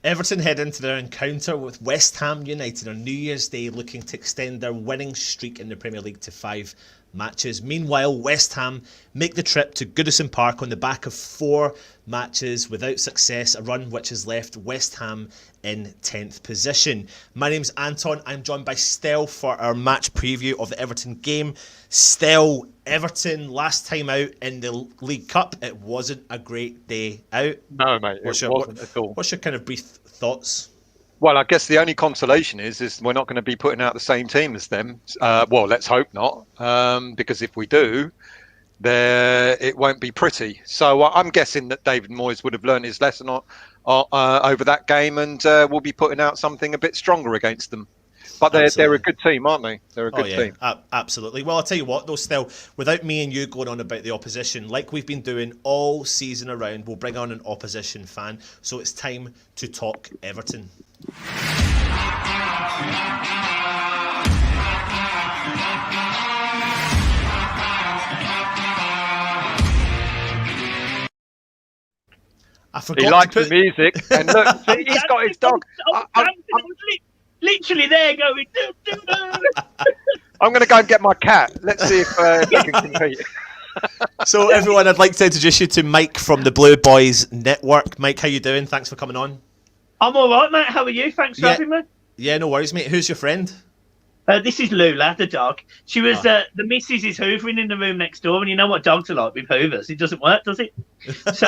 Everton head into their encounter with West Ham United on New Year's Day, looking to extend their winning streak in the Premier League to 5 matches. Meanwhile, West Ham make the trip to Goodison Park on the back of 4 matches without success, a run which has left West Ham in 10th position. My name's Anton. I'm joined by Stel for our match preview of the Everton game. Stel, Everton last time out in the League Cup, it wasn't a great day out. No, mate, it wasn't at all. What's your kind of brief thoughts? Well, I guess the only consolation is we're not going to be putting out the same team as them. Well, let's hope not, because if we do, it won't be pretty. So I'm guessing that David Moyes would have learned his lesson over that game, and will be putting out something a bit stronger against them. But they're a good team, aren't they? They're a good team. Absolutely. Well, I'll tell you what, though, still, without me and you going on about the opposition, like we've been doing all season around, we'll bring on an opposition fan. So it's time to talk Everton. I forgot. He likes the music, and look, see, he's got his dog. I'm literally there going. I'm going to go and get my cat. Let's see if he can compete. So, everyone, I'd like to introduce you to Mike from the Blue Boys Network. Mike, how you doing? Thanks for coming on. I'm all right, mate. How are you? Thanks for having me. Yeah, no worries, mate. Who's your friend? This is Lula, the dog. She was the missus is hoovering in the room next door, and you know what dogs are like with hoovers. It doesn't work, does it? So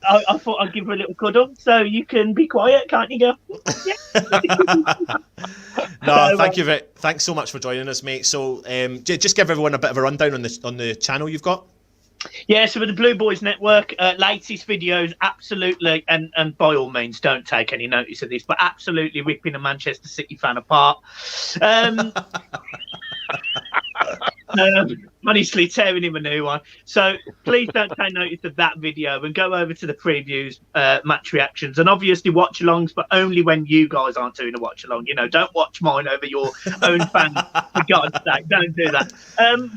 I thought I'd give her a little cuddle, so you can be quiet, can't you, girl? No, thanks so much for joining us, mate. So just give everyone a bit of a rundown on the channel you've got. Yeah, so with the Blue Boys Network, latest videos, absolutely, and by all means, don't take any notice of this, but absolutely ripping a Manchester City fan apart. Honestly, tearing him a new one. So please don't take notice of that video and go over to the previews, match reactions, and obviously watch-alongs, but only when you guys aren't doing a watch-along. You know, don't watch mine over your own fans. For God's sake, don't do that.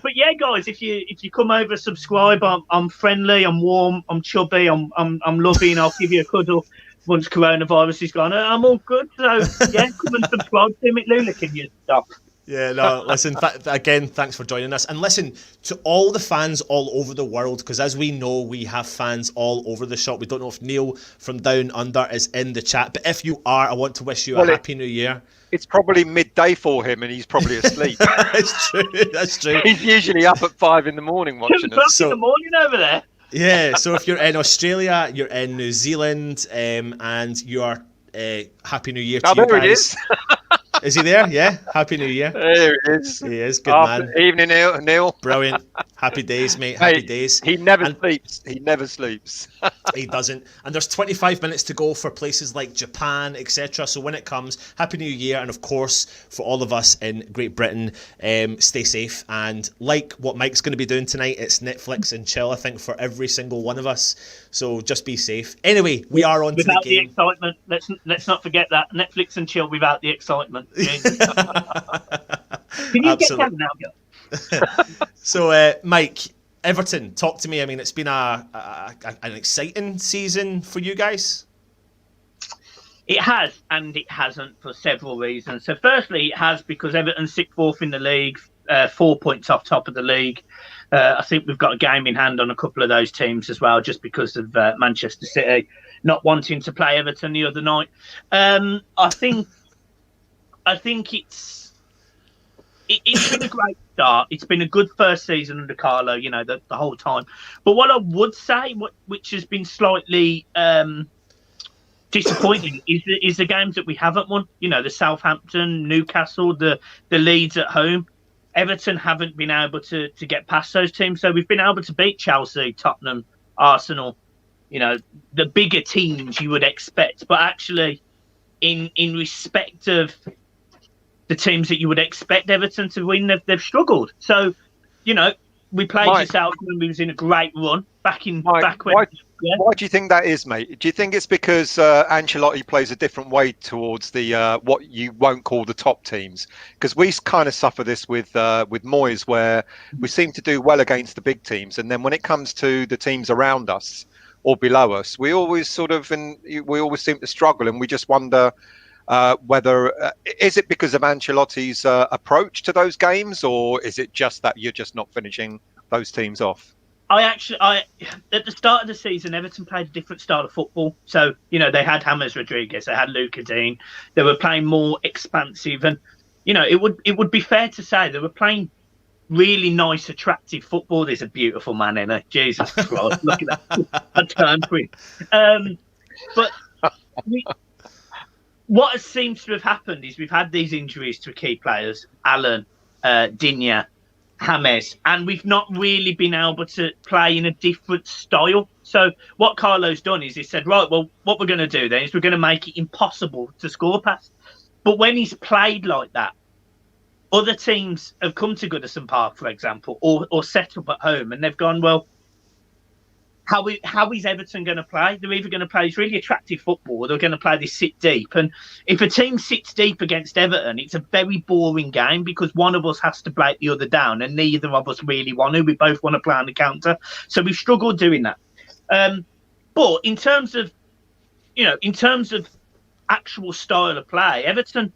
But yeah, guys, if you come over, subscribe. I'm friendly, I'm warm, I'm chubby, I'm loving. I'll give you a cuddle once coronavirus is gone. I'm all good. So yeah, come and subscribe to me. Lula, can you stop? Yeah, no, listen, again, thanks for joining us. And listen, to all the fans all over the world, because as we know, we have fans all over the shop. We don't know if Neil from Down Under is in the chat, but if you are, I want to wish you a happy new year. It's probably midday for him, and he's probably asleep. It's true, that's true. He's usually up at 5 in the morning watching us. In the morning over there. Yeah, so if you're in Australia, you're in New Zealand, and you are Happy New Year to you guys. There it is. Is he there? Yeah. Happy New Year. There it is. He is. Good man. Evening, Neil. Brilliant. Happy days, mate. Happy days. He never sleeps. He never sleeps. He doesn't. And there's 25 minutes to go for places like Japan, etc. So when it comes, Happy New Year. And of course, for all of us in Great Britain, stay safe. And like what Mike's going to be doing tonight, it's Netflix and chill, I think, for every single one of us. So just be safe. Anyway, we are on without to the game. The excitement. Let's not forget that. Netflix and chill without the excitement. Can you get down now, girl? So, Mike, Everton, talk to me. I mean, it's been an exciting season for you guys. It has, and it hasn't for several reasons. So, firstly, it has because Everton sit fourth in the league, 4 points off top of the league. I think we've got a game in hand on a couple of those teams as well, just because of Manchester City not wanting to play Everton the other night. I think it's been a great start. It's been a good first season under Carlo, you know, the whole time. But what I would say, which has been slightly disappointing, is the games that we haven't won. You know, the Southampton, Newcastle, the Leeds at home. Everton haven't been able to get past those teams. So we've been able to beat Chelsea, Tottenham, Arsenal, you know, the bigger teams you would expect. But actually, in respect of the teams that you would expect Everton to win, they've struggled. So, you know, we played yourself when we was in a great run back when. Why do you think that is, mate? Do you think it's because Ancelotti plays a different way towards the what you won't call the top teams? Because we kind of suffer this with Moyes, where we seem to do well against the big teams, and then when it comes to the teams around us, or below us. We always seem to struggle, and we just wonder whether is it because of Ancelotti's approach to those games, or is it just that you're just not finishing those teams off? I at the start of the season, Everton played a different style of football. So, they had James Rodriguez, they had Luca Dean, they were playing more expansive, and it would be fair to say they were playing really nice, attractive football. There's a beautiful man in it. Jesus Christ, look at that! I turned for him. But what seems to have happened is we've had these injuries to key players, Alan, Digne, James, and we've not really been able to play in a different style. So what Carlo's done is he said, right, well, what we're going to do then is we're going to make it impossible to score past. But when he's played like that, other teams have come to Goodison Park, for example, or set up at home, and they've gone, well, how is Everton going to play? They're either going to play this really attractive football, or they're going to play this sit deep. And if a team sits deep against Everton, it's a very boring game because one of us has to break the other down, and neither of us really want to. We both want to play on the counter, so we've struggled doing that. But in terms of actual style of play, Everton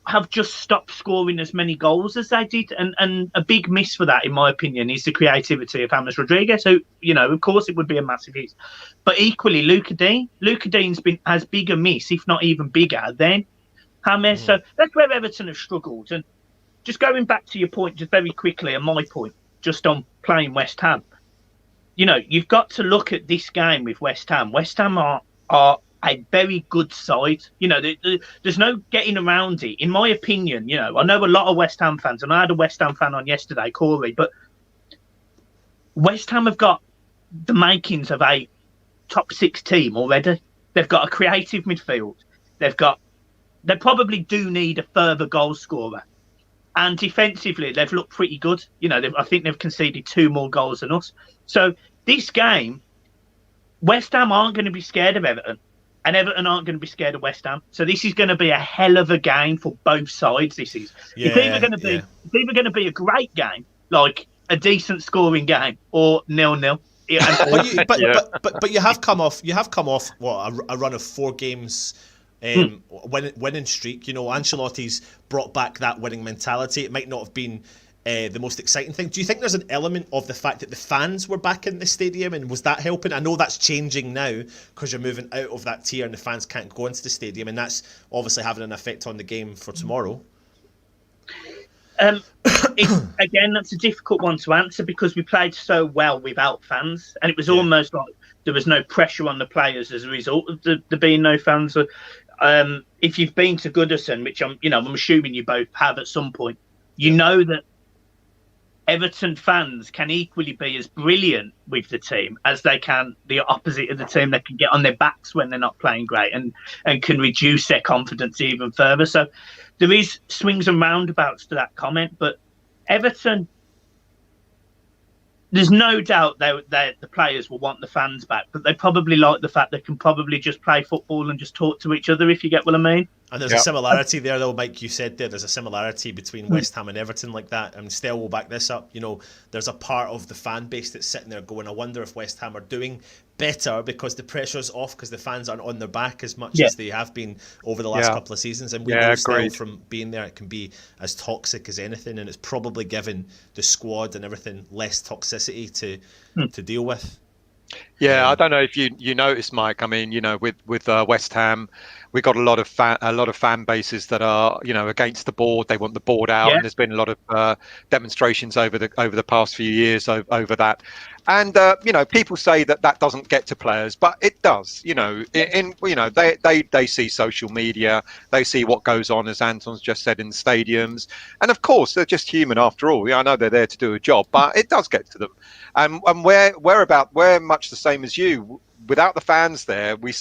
have just stopped scoring as many goals as they did, and a big miss for that, in my opinion, is the creativity of James Rodriguez, who, of course it would be a massive hit, but equally Luca Dean's been as big a miss, if not even bigger, than James. So that's where Everton have struggled. And just going back to your point, just very quickly, and my point, just on playing West Ham, you've got to look at this game with West Ham. West Ham are a very good side. There's no getting around it. In my opinion, I know a lot of West Ham fans, and I had a West Ham fan on yesterday, Corey, but West Ham have got the makings of a top 6 team already. They've got a creative midfield. They probably do need a further goal scorer. And defensively, they've looked pretty good. I think they've conceded 2 more goals than us. So this game, West Ham aren't going to be scared of Everton. And Everton aren't going to be scared of West Ham. So this is going to be a hell of a game for both sides. It's either going to be a great game, like a decent scoring game, or 0-0. But you have come off what, a run of 4 games, winning streak. Ancelotti's brought back that winning mentality. It might not have been the most exciting thing. Do you think there's an element of the fact that the fans were back in the stadium, and was that helping? I know that's changing now because you're moving out of that tier and the fans can't go into the stadium, and that's obviously having an effect on the game for tomorrow. Again, that's a difficult one to answer because we played so well without fans, and it was almost like there was no pressure on the players as a result of there being no fans. If you've been to Goodison, which I'm assuming you both have at some point, you know that Everton fans can equally be as brilliant with the team as they can the opposite of the team. They can get on their backs when they're not playing great and can reduce their confidence even further. So there is swings and roundabouts to that comment, but Everton, there's no doubt the players will want the fans back, but they probably like the fact they can probably just play football and just talk to each other, if you get what I mean. And there's a similarity there, though, Mike, you said there's a similarity between West Ham and Everton like that. And Stell will back this up. There's a part of the fan base that's sitting there going, I wonder if West Ham are doing better because the pressure's off, because the fans aren't on their back as much as they have been over the last couple of seasons. And we know still from being there, it can be as toxic as anything. And it's probably given the squad and everything less toxicity to deal with. Yeah, I don't know if you noticed, Mike. I mean, with West Ham, we got a lot of fan bases that are against the board. They want the board out, and there's been a lot of demonstrations over the past few years over that. And people say that doesn't get to players, but it does. They see social media, they see what goes on, as Anton's just said, in the stadiums, and of course they're just human after all. I know they're there to do a job, but it does get to them. And we're much the same as you. Without the fans there, we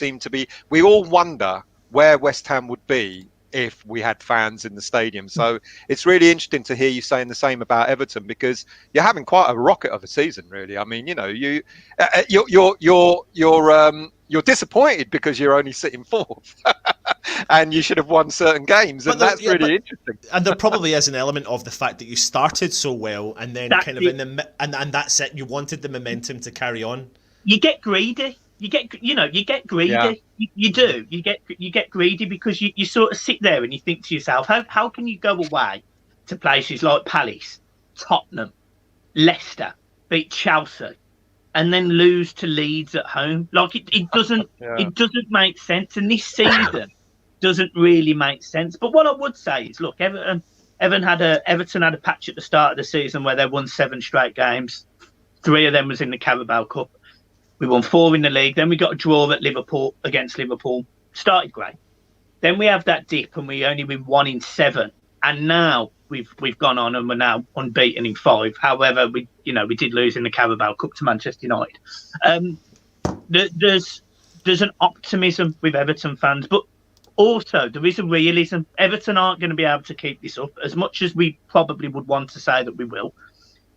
all wonder where West Ham would be if we had fans in the stadium. So it's really interesting to hear you saying the same about Everton, because you're having quite a rocket of a season, really. I mean, you're disappointed because you're only sitting 4th. and you should have won certain games, and that's really interesting. And there probably is an element of the fact that you started so well, and then That's kind of it. and that's it. You wanted the momentum to carry on. You get greedy. You get greedy. Yeah. You do. You get greedy because you sort of sit there and you think to yourself, how can you go away to places like Palace, Tottenham, Leicester, beat Chelsea, and then lose to Leeds at home? Like it doesn't make sense. And this season doesn't really make sense. But what I would say is, look, Everton had a patch at the start of the season where they won 7 straight games. 3 of them was in the Carabao Cup. We won 4 in the league. Then we got a draw at Liverpool against Liverpool. Started great. Then we have that dip and we only win 1 in 7. And now we've gone on and we're now unbeaten in 5. However, we did lose in the Carabao Cup to Manchester United. There's an optimism with Everton fans, but also there is a realism. Everton aren't going to be able to keep this up as much as we probably would want to say that we will.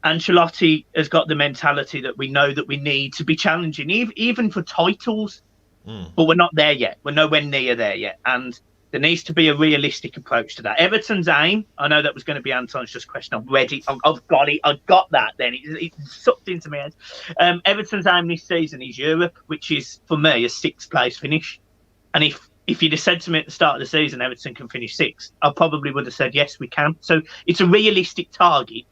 Ancelotti has got the mentality that we know that we need to be challenging, even for titles, but we're not there yet. We're nowhere near there yet. And there needs to be a realistic approach to that. Everton's aim, I know that was going to be Anton's just question. I'm ready. I've got it. I've got that then. It sucked into my head. Everton's aim this season is Europe, which is, for me, a 6th place finish. And if you'd have said to me at the start of the season, Everton can finish 6th, I probably would have said, yes, we can. So it's a realistic target.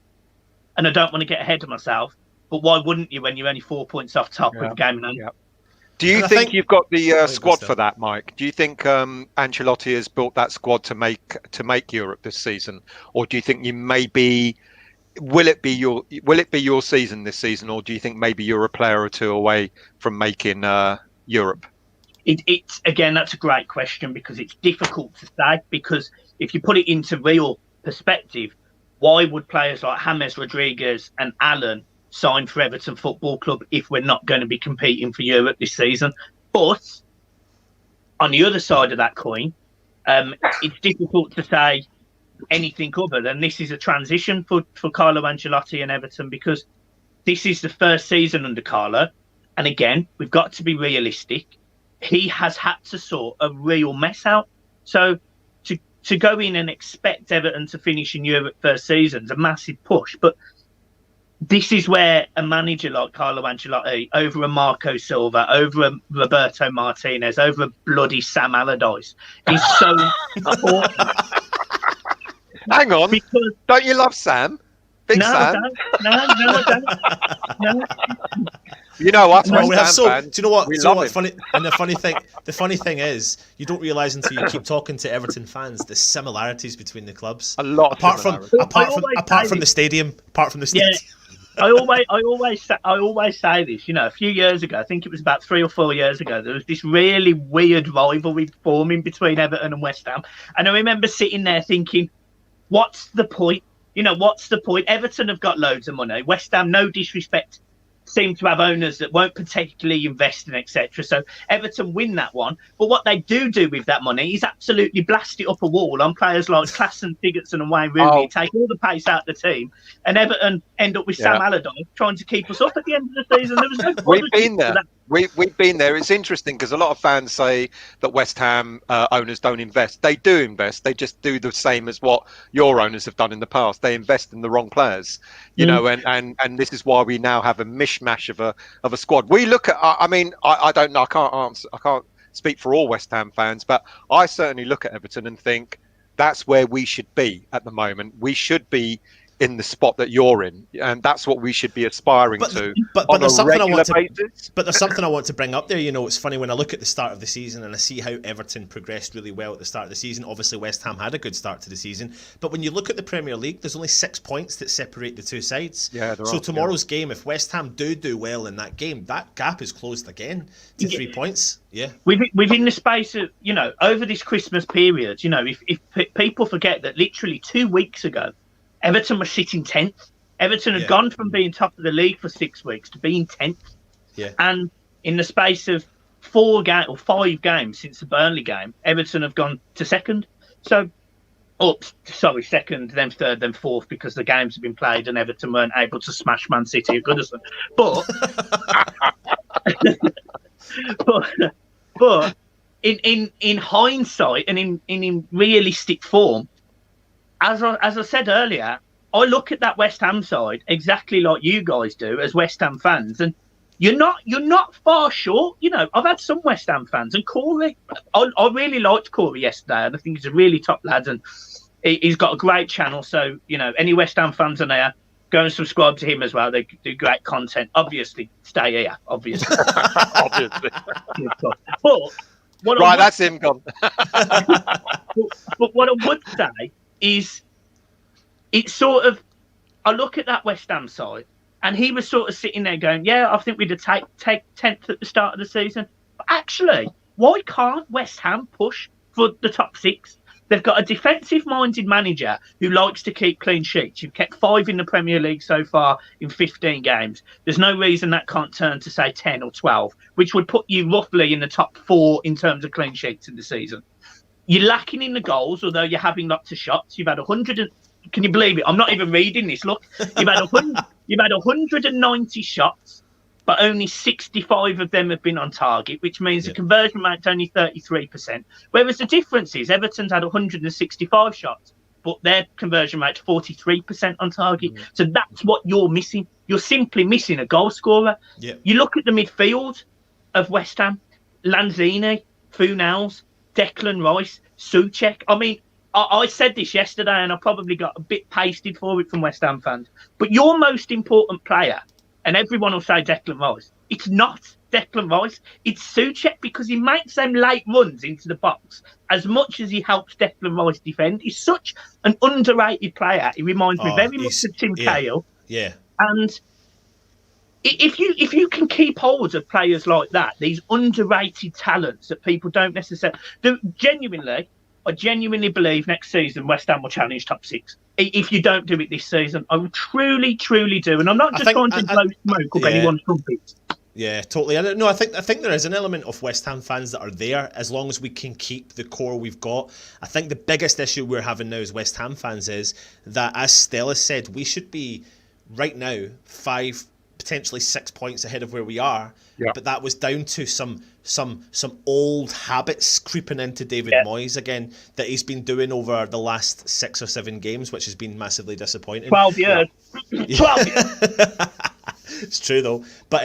And I don't want to get ahead of myself, but why wouldn't you when you're only 4 points off top with a game in hand? Yeah. Do you think you've got the squad for that, Mike? Do you think Ancelotti has built that squad to make Europe this season, or do you think you maybe will it be your season this season, or do you think maybe you're a player or 2 away from making Europe? It's again, that's a great question because it's difficult to say. Because if you put it into real perspective, why would players like James Rodriguez and Allen sign for Everton Football Club if we're not going to be competing for Europe this season? But on the other side of that coin, it's difficult to say anything other than this is a transition for Carlo Ancelotti and Everton, because this is the first season under Carlo. And again, we've got to be realistic. He has had to sort a real mess out. So to go in and expect Everton to finish in Europe first season is a massive push. But this is where a manager like Carlo Ancelotti, over a Marco Silva, over a Roberto Martinez, over a bloody Sam Allardyce, is so important. Hang on. Because, don't you love Sam? Big Sam? I don't. No. You know us, No, West Ham fans. Do you know what? We Do you know love what? him. Funny, and the funny thing is, you don't realise until you keep talking to Everton fans the similarities between the clubs. A lot. Apart from the stadium. Yeah. I always say this. You know, a few years ago, I think it was about 3 or 4 years ago, there was this really weird rivalry forming between Everton and West Ham, and I remember sitting there thinking, what's the point? You know, what's the point? Everton have got loads of money. West Ham, no disrespect, seem to have owners that won't particularly invest in, etc. So Everton win that one. But what they do with that money is absolutely blast it up a wall on players like Klassen, Sigurdsson and Wayne Rooney, take all the pace out of the team, and Everton end up with Sam Allardyce trying to keep us up at the end of the season. There was no We've been there. We've been there. It's interesting because a lot of fans say that West Ham owners don't invest. They do invest. They just do the same as what your owners have done in the past. They invest in the wrong players, you know, and this is why we now have a mishmash of a squad. We look at. I mean, I don't know. I can't speak for all West Ham fans, but I certainly look at Everton and think that's where we should be at the moment. We should be in the spot that you're in, and that's what we should be aspiring to on there's a something regular basis. But there's something I want to bring up there. You know, it's funny when I look at the start of the season and I see how Everton progressed really well at the start of the season. Obviously, West Ham had a good start to the season, but when you look at the Premier League, there's only 6 points that separate the two sides. So tomorrow's game, if West Ham do well in that game, that gap is closed again to 3 points. Yeah, within the space of, you know, over this Christmas period, you know, if people forget that literally 2 weeks ago, Everton was sitting 10th. Everton had gone from being top of the league for 6 weeks to being 10th. Yeah. And in the space of 5 games since the Burnley game, Everton have gone to second. So, second, then third, then fourth, because the games have been played and Everton weren't able to smash Man City at Goodison. But in hindsight and in realistic form, as I said earlier, I look at that West Ham side exactly like you guys do as West Ham fans, and you're not far short. You know, I've had some West Ham fans, and Corey, I really liked Corey yesterday, and I think he's a really top lad, and he's got a great channel. So, you know, any West Ham fans on there, go and subscribe to him as well. They do great content. Obviously, stay here. Obviously, Obviously. But what Right, that's him gone. but what I would say is, it's sort of, I look at that West Ham side, and he was sort of sitting there going, yeah, I think we'd have take 10th at the start of the season. But actually, why can't West Ham push for the top 6? They've got a defensive-minded manager who likes to keep clean sheets. You've kept 5 in the Premier League so far in 15 games. There's no reason that can't turn to, say, 10 or 12, which would put you roughly in the top 4 in terms of clean sheets in the season. You're lacking in the goals, although you're having lots of shots. You've had 100 can you believe it? I'm not even reading this. Look, you've had 190 shots, but only 65 of them have been on target, which means the conversion rate's only 33%. Whereas the difference is Everton's had 165 shots, but their conversion rate's 43% on target. So that's what you're missing. You're simply missing a goal scorer. You look at the midfield of West Ham: Lanzini, Funels, Declan Rice, Souček. I mean, I said this yesterday, and I probably got a bit pasted for it from West Ham fans, but your most important player, and everyone will say Declan Rice, it's not Declan Rice, it's Souček, because he makes them late runs into the box as much as he helps Declan Rice defend. He's such an underrated player. He reminds me very much of Tim Cahill. Yeah. And if you can keep hold of players like that, these underrated talents that people don't necessarily do, I genuinely believe next season West Ham will challenge top 6. If you don't do it this season, I truly, truly do. And I'm not just trying to blow smoke up anyone's trumpet. Yeah, totally. I think there is an element of West Ham fans that are there as long as we can keep the core we've got. I think the biggest issue we're having now as West Ham fans is that, as Stella said, we should be right now 5, potentially 6 points ahead of where we are. Yeah. But that was down to some old habits creeping into David Moyes again that he's been doing over the last 6 or 7 games, which has been massively disappointing. 12 years. 12 years. It's true though. But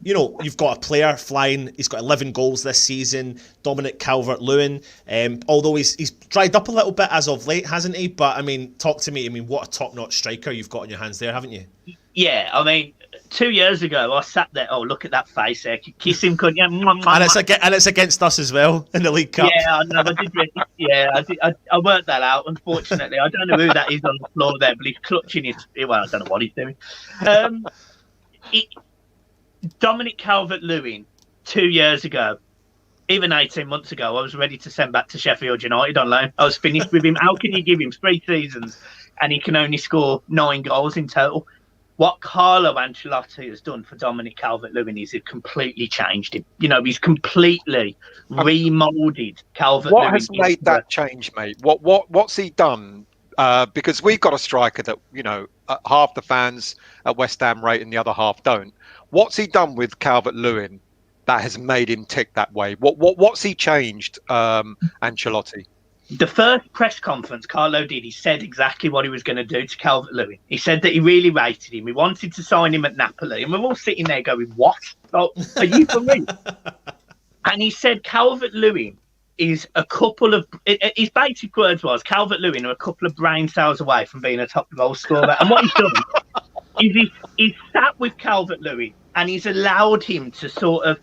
you know, you've got a player flying. He's got 11 goals this season. Dominic Calvert-Lewin. Although he's dried up a little bit as of late, hasn't he? But I mean, talk to me. I mean, what a top-notch striker you've got in your hands there, haven't you? Yeah, I mean, 2 years ago, I sat there. Oh, look at that face there! Kiss him, couldn't you? And it's against us as well in the League Cup. Yeah, I know. I worked that out. Unfortunately, I don't know who that is on the floor there, but he's clutching his. Well, I don't know what he's doing. Dominic Calvert-Lewin, 2 years ago, even 18 months ago, I was ready to send back to Sheffield United on loan. I was finished with him. How can you give him 3 seasons and he can only score 9 goals in total? What Carlo Ancelotti has done for Dominic Calvert-Lewin is it completely changed him. You know, he's completely remoulded Calvert-Lewin. What has made that change, mate? What's he done? Because we've got a striker that, you know, half the fans at West Ham rate and the other half don't. What's he done with Calvert-Lewin that has made him tick that way? What's he changed, Ancelotti? The first press conference Carlo did, he said exactly what he was going to do to Calvert-Lewin. He said that he really rated him. He wanted to sign him at Napoli. And we're all sitting there going, what? Oh, are you for me? And he said Calvert-Lewin is a couple of... His basic words was, Calvert-Lewin are a couple of brain cells away from being a top goal scorer. And what he's done is he's sat with Calvert-Lewin and he's allowed him to sort of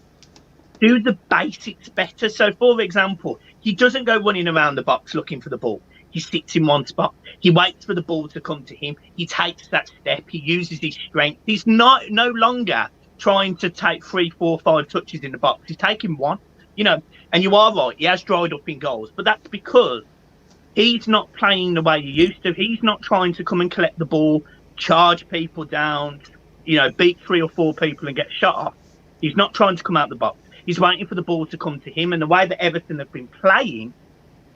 do the basics better. So, for example, he doesn't go running around the box looking for the ball. He sits in one spot. He waits for the ball to come to him. He takes that step. He uses his strength. He's no longer trying to take 3, 4, 5 touches in the box. He's taking 1. You know, and you are right. He has dried up in goals, but that's because he's not playing the way he used to. He's not trying to come and collect the ball, charge people down, you know, beat 3 or 4 people and get shot off. He's not trying to come out the box. He's waiting for the ball to come to him. And the way that Everton have been playing,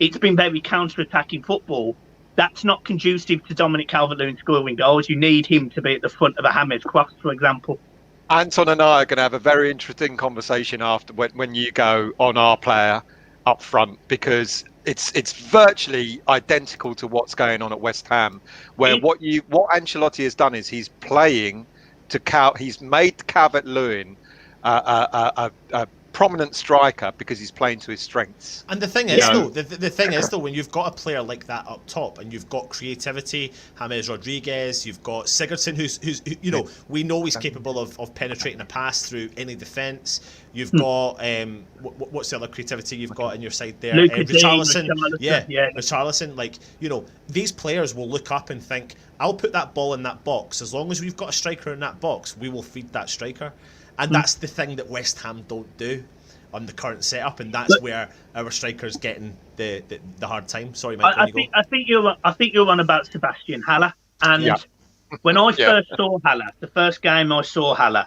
it's been very counter-attacking football. That's not conducive to Dominic Calvert-Lewin scoring goals. You need him to be at the front of a James cross, for example. Anton and I are going to have a very interesting conversation after when you go on our player. up front, because it's virtually identical to what's going on at West Ham, where what Ancelotti has done is he's playing to he's made Calvert-Lewin a prominent striker because he's playing to his strengths. And the thing is, though, the thing is, though, when you've got a player like that up top, and you've got creativity, James Rodriguez, you've got Sigurdsson, who's we know he's capable of penetrating a pass through any defence. You've got what's the other creativity you've got in your side there? Richarlison, Richarlison. Like, these players will look up and think, I'll put that ball in that box. As long as we've got a striker in that box, we will feed that striker. And that's the thing that West Ham don't do on the current setup, and that's where our strikers getting the hard time. Sorry, Mike. I think you're on about Sebastian Haller. And when I first saw Haller, the first game I saw Haller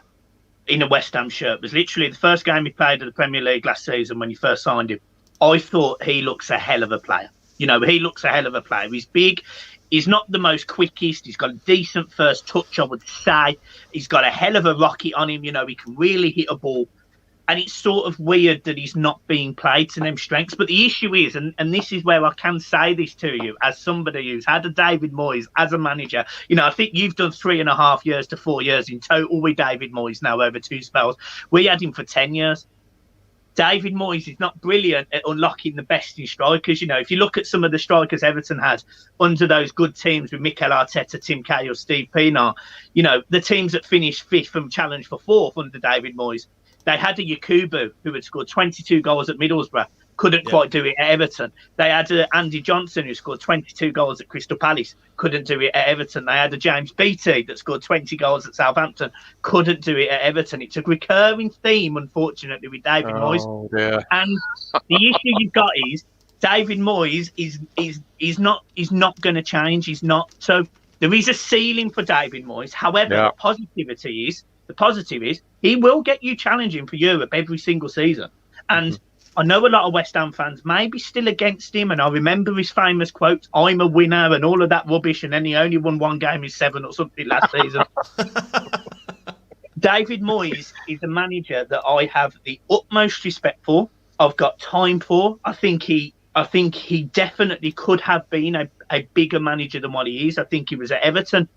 in a West Ham shirt was literally the first game he played at the Premier League last season when he first signed him. I thought he looks a hell of a player. He looks a hell of a player. He's big. He's not the most quickest. He's got a decent first touch, I would say. He's got a hell of a rocket on him. He can really hit a ball. And it's sort of weird that he's not being played to them strengths. But the issue is, and this is where I can say this to you, as somebody who's had a David Moyes as a manager, I think you've done 3.5 years to 4 years in total with David Moyes now over 2 spells. We had him for 10 years. David Moyes is not brilliant at unlocking the best in strikers. If you look at some of the strikers Everton had under those good teams with Mikel Arteta, Tim Cahill, Steve Pienaar, the teams that finished 5th and challenged for 4th under David Moyes, they had a Yakubu who had scored 22 goals at Middlesbrough, couldn't quite do it at Everton. They had Andy Johnson who scored 22 goals at Crystal Palace, couldn't do it at Everton. They had a James Beattie that scored 20 goals at Southampton, couldn't do it at Everton. It's a recurring theme, unfortunately, with David Moyes. Yeah. And the issue you've got is David Moyes is not going to change. He's not. So there is a ceiling for David Moyes. However, the positive is he will get you challenging for Europe every single season. And I know a lot of West Ham fans may be still against him, and I remember his famous quote, "I'm a winner," and all of that rubbish, and then he only won 1 game in 7 or something last season. David Moyes is a manager that I have the utmost respect for. I've got time for. I think he definitely could have been a bigger manager than what he is. I think he was at Everton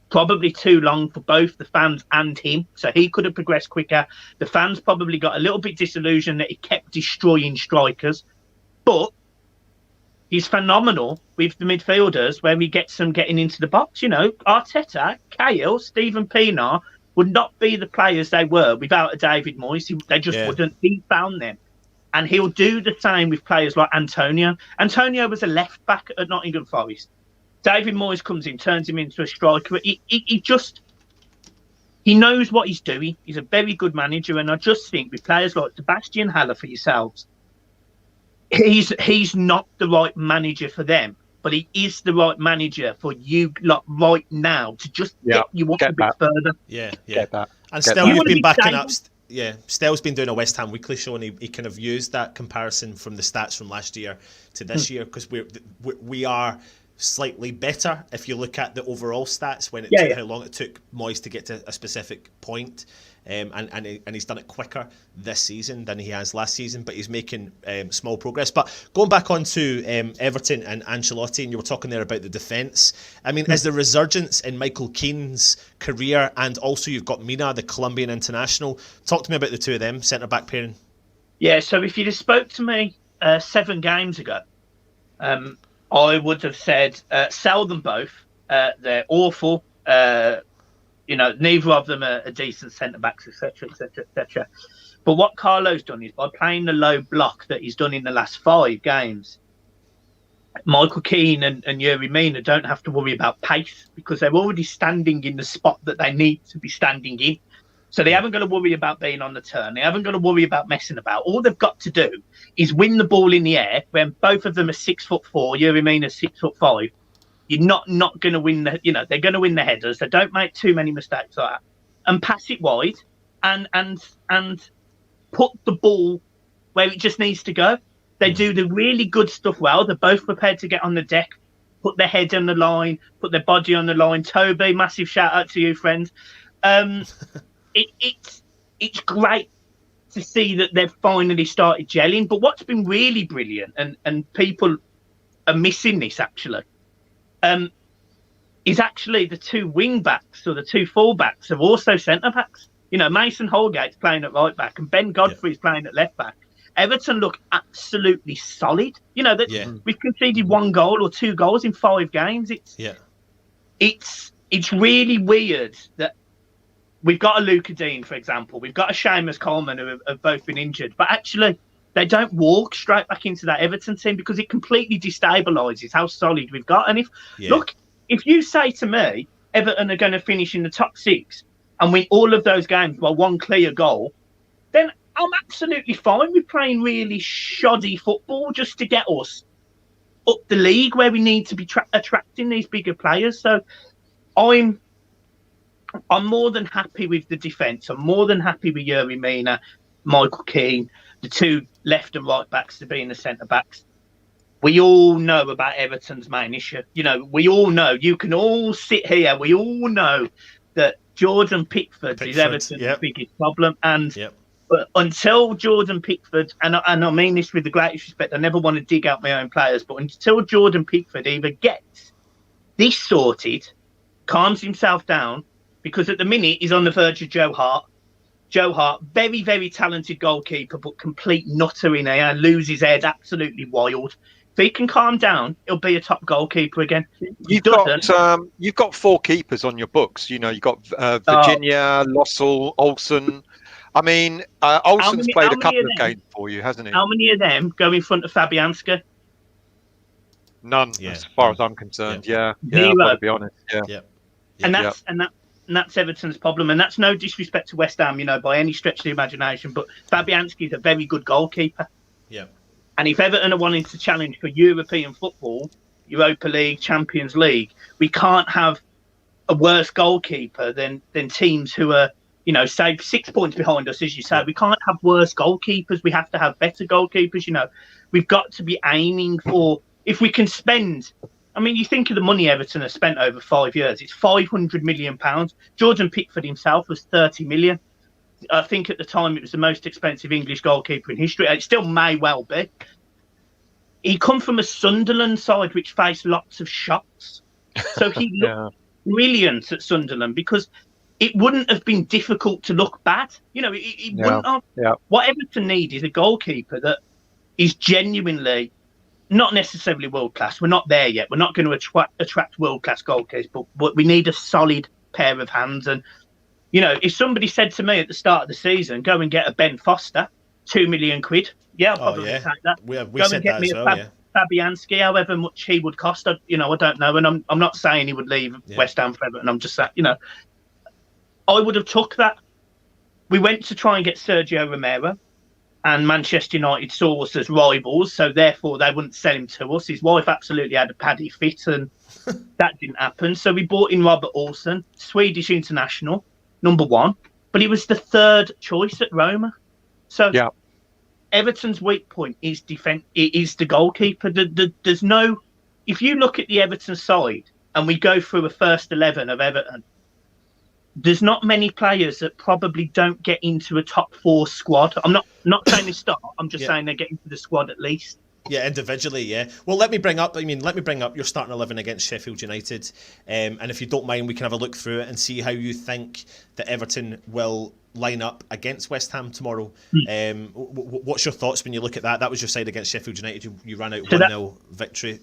probably too long for both the fans and him, so he could have progressed quicker. The fans probably got a little bit disillusioned that he kept destroying strikers, but he's phenomenal with the midfielders where he gets them getting into the box. Arteta, Cahill, Stephen Pienaar would not be the players they were without a David Moyes. They just wouldn't. He found them. And he'll do the same with players like Antonio. Antonio was a left back at Nottingham Forest. David Moyes comes in, turns him into a striker. He knows what he's doing. He's a very good manager, and I just think with players like Sebastian Haller for yourselves, he's not the right manager for them, but he is the right manager for you lot right now to just get you one a bit further. Get that. And still, you've been backing up. Stell's been doing a West Ham Weekly show, and he kind of used that comparison from the stats from last year to this year, because we are slightly better if you look at the overall stats when it took how long it took Moyes to get to a specific point, and he's done it quicker this season than he has last season, but he's making small progress. But going back onto Everton and Ancelotti, and you were talking there about the defence, I mean, is the resurgence in Michael Keane's career, and also you've got Mina, the Colombian international. Talk to me about the two of them, centre-back pairing. Yeah, so if you'd have spoke to me 7 games ago, I would have said sell them both. They're awful. Neither of them are decent centre-backs, etc., etc., etc. But what Carlo's done is by playing the low block that he's done in the last 5 games, Michael Keane and Yuri Mina don't have to worry about pace because they're already standing in the spot that they need to be standing in. So they haven't got to worry about being on the turn. They haven't got to worry about messing about. All they've got to do is win the ball in the air when both of them are 6'4", Yuri Mina's 6'5". You're not going to win they're going to win the headers. They don't make too many mistakes like that. And pass it wide and put the ball where it just needs to go. They do the really good stuff well. They're both prepared to get on the deck, put their head on the line, put their body on the line. Toby, massive shout out to you, friend. It's great to see that they've finally started gelling. But what's been really brilliant, and people are missing this actually, is actually the two wing backs or the two full backs are also centre backs. You know, Mason Holgate's playing at right back and Ben Godfrey's playing at left back. Everton look absolutely solid. You know, that we've conceded 1 goal or 2 goals in 5 games. It's really weird that we've got a Luca Dean, for example. We've got a Seamus Coleman who have both been injured. But actually, they don't walk straight back into that Everton team because it completely destabilises how solid we've got. And if you say to me, Everton are going to finish in the top 6 and win all of those games by 1 clear goal, then I'm absolutely fine with playing really shoddy football just to get us up the league where we need to be attracting these bigger players. So I'm more than happy with the defence. I'm more than happy with Yerry Mina, Michael Keane, the 2 left and right backs to be in the centre backs. We all know about Everton's main issue. You know, we all know. You can all sit here. We all know that Jordan Pickford is Everton's biggest problem. And but until Jordan Pickford, and I mean this with the greatest respect, I never want to dig out my own players, but until Jordan Pickford either gets this sorted, calms himself down, because at the minute he's on the verge of Joe Hart. Joe Hart, very, very talented goalkeeper, but complete nutter in here, loses his head, absolutely wild. If he can calm down, he'll be a top goalkeeper again. You've got 4 keepers on your books. You know, you've got Virginia, Lossell, Olsen. I mean, Olsen's played a couple of games for you, hasn't he? How many of them go in front of Fabianski? None, as far as I'm concerned. I've got to be honest. And that's Everton's problem, and that's no disrespect to West Ham, you know, by any stretch of the imagination. But Fabianski's a very good goalkeeper. And if Everton are wanting to challenge for European football, Europa League, Champions League, we can't have a worse goalkeeper than teams who are, you know, say 6 points behind us, as you say. We can't have worse goalkeepers. We have to have better goalkeepers. You know, we've got to be aiming for, if we can spend, I mean, you think of the money Everton has spent over 5 years, it's £500 million. Jordan Pickford himself was 30 million. I think at the time it was the most expensive English goalkeeper in history. It still may well be. He come from a Sunderland side which faced lots of shots. So he looked brilliant at Sunderland because it wouldn't have been difficult to look bad. You know, it wouldn't have. What Everton need is a goalkeeper that is genuinely not necessarily world class. We're not there yet. We're not going to attract world class goalkeepers, but we need a solid pair of hands. And, you know, if somebody said to me at the start of the season, go and get a Ben Foster, £2 million. Yeah, I'll probably take that. We go said and get that me as well, Fabianski, however much he would cost. I don't know. And I'm not saying he would leave West Ham for Everton. I'm just saying, you know, I would have took that. We went to try and get Sergio Romero, and Manchester United saw us as rivals, so therefore they wouldn't sell him to us. His wife absolutely had a paddy fit, and that didn't happen. So we bought in Robert Olsen, Swedish international, number 1, but he was the 3rd choice at Roma. So Everton's weak point is defense. It is the goalkeeper. There's no. If you look at the Everton side and we go through a first 11 of Everton, there's not many players that probably don't get into a top 4 squad. I'm not saying they start. I'm just saying they get into the squad at least. Yeah, individually, yeah. Well, let me bring up your starting 11 against Sheffield United. And if you don't mind, we can have a look through it and see how you think that Everton will line up against West Ham tomorrow. What's your thoughts when you look at that? That was your side against Sheffield United. You ran out 1-0 victory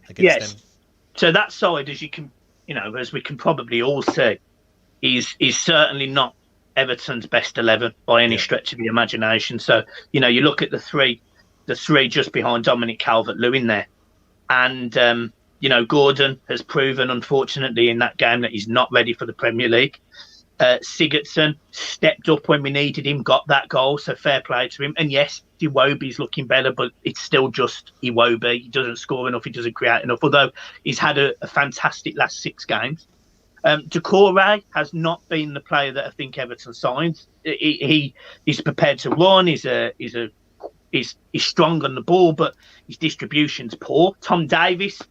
against them. So that side, as you can, you know, as we can probably all see, is certainly not Everton's best 11 by any stretch of the imagination. So, you know, you look at the three just behind Dominic Calvert-Lewin there. And, you know, Gordon has proven, unfortunately, in that game that he's not ready for the Premier League. Sigurdsson stepped up when we needed him, got that goal, so fair play to him. And yes, Iwobi's looking better, but it's still just Iwobi. He doesn't score enough, he doesn't create enough, although he's had a fantastic last 6 games. Doucouré has not been the player that I think Everton signed. He's prepared to run. He's strong on the ball, but his distribution's poor. Tom Davies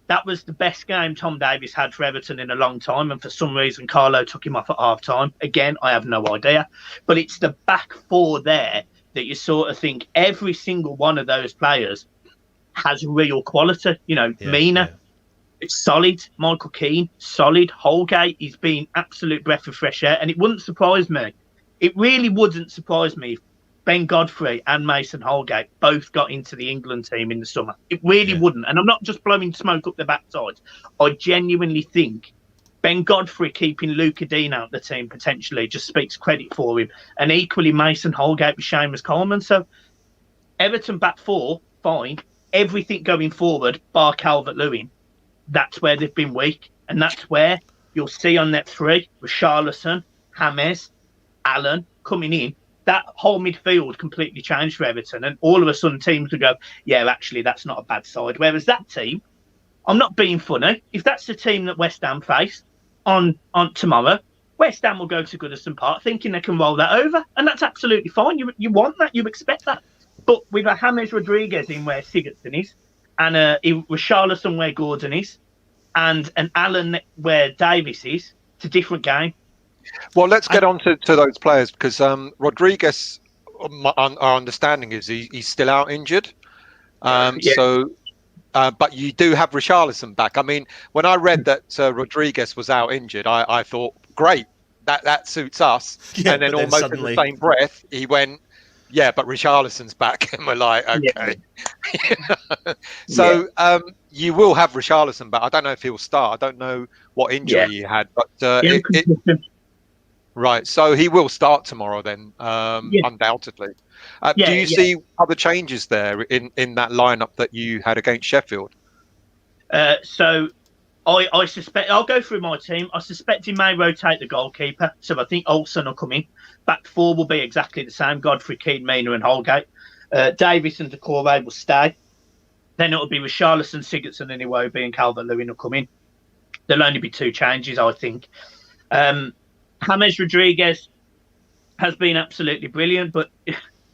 that was the best game Tom Davies had for Everton in a long time, and for some reason Carlo took him off at half-time. Again, I have no idea. But it's the back four there that you sort of think every single one of those players has real quality. You know, Mina, it's solid. Michael Keane, solid. Holgate, he's been absolute breath of fresh air. And it wouldn't surprise me. It really wouldn't surprise me if Ben Godfrey and Mason Holgate both got into the England team in the summer. It really wouldn't. And I'm not just blowing smoke up their backsides. I genuinely think Ben Godfrey keeping Luca Dean out the team potentially just speaks credit for him. And equally Mason Holgate with Seamus Coleman. So Everton back four, fine. Everything going forward, bar Calvert-Lewin, that's where they've been weak. And that's where you'll see on net three, Richarlison, James, Allen coming in. That whole midfield completely changed for Everton, and all of a sudden teams would go, yeah, actually, that's not a bad side. Whereas that team, I'm not being funny, if that's the team that West Ham faced on tomorrow, West Ham will go to Goodison Park thinking they can roll that over, and that's absolutely fine. You want that, you expect that. But with a James Rodriguez in where Sigurdsson is, and Richarlison where Gordon is, and an Allen where Davis is, it's a different game. Well, let's get on to those players, because Rodriguez, our understanding is he's still out injured. So, but you do have Richarlison back. I mean, when I read that Rodriguez was out injured, I thought, great, that suits us. Yeah, and then almost suddenly, in the same breath, he went, yeah, but Richarlison's back. And we're like, okay. So you will have Richarlison back. I don't know if he'll start. I don't know what injury he had, but right, so he will start tomorrow then, undoubtedly. Do you see other changes there in that lineup that you had against Sheffield? So I suspect, I'll go through my team. I suspect he may rotate the goalkeeper. So I think Olsen will come in. Back four will be exactly the same. Godfrey, Keane, Mina and Holgate. Davis and Decore will stay. Then it'll be Richarlison, Sigurdsson and Iwobi and Calvert-Lewin will come in. There'll only be two changes, I think. James Rodriguez has been absolutely brilliant, but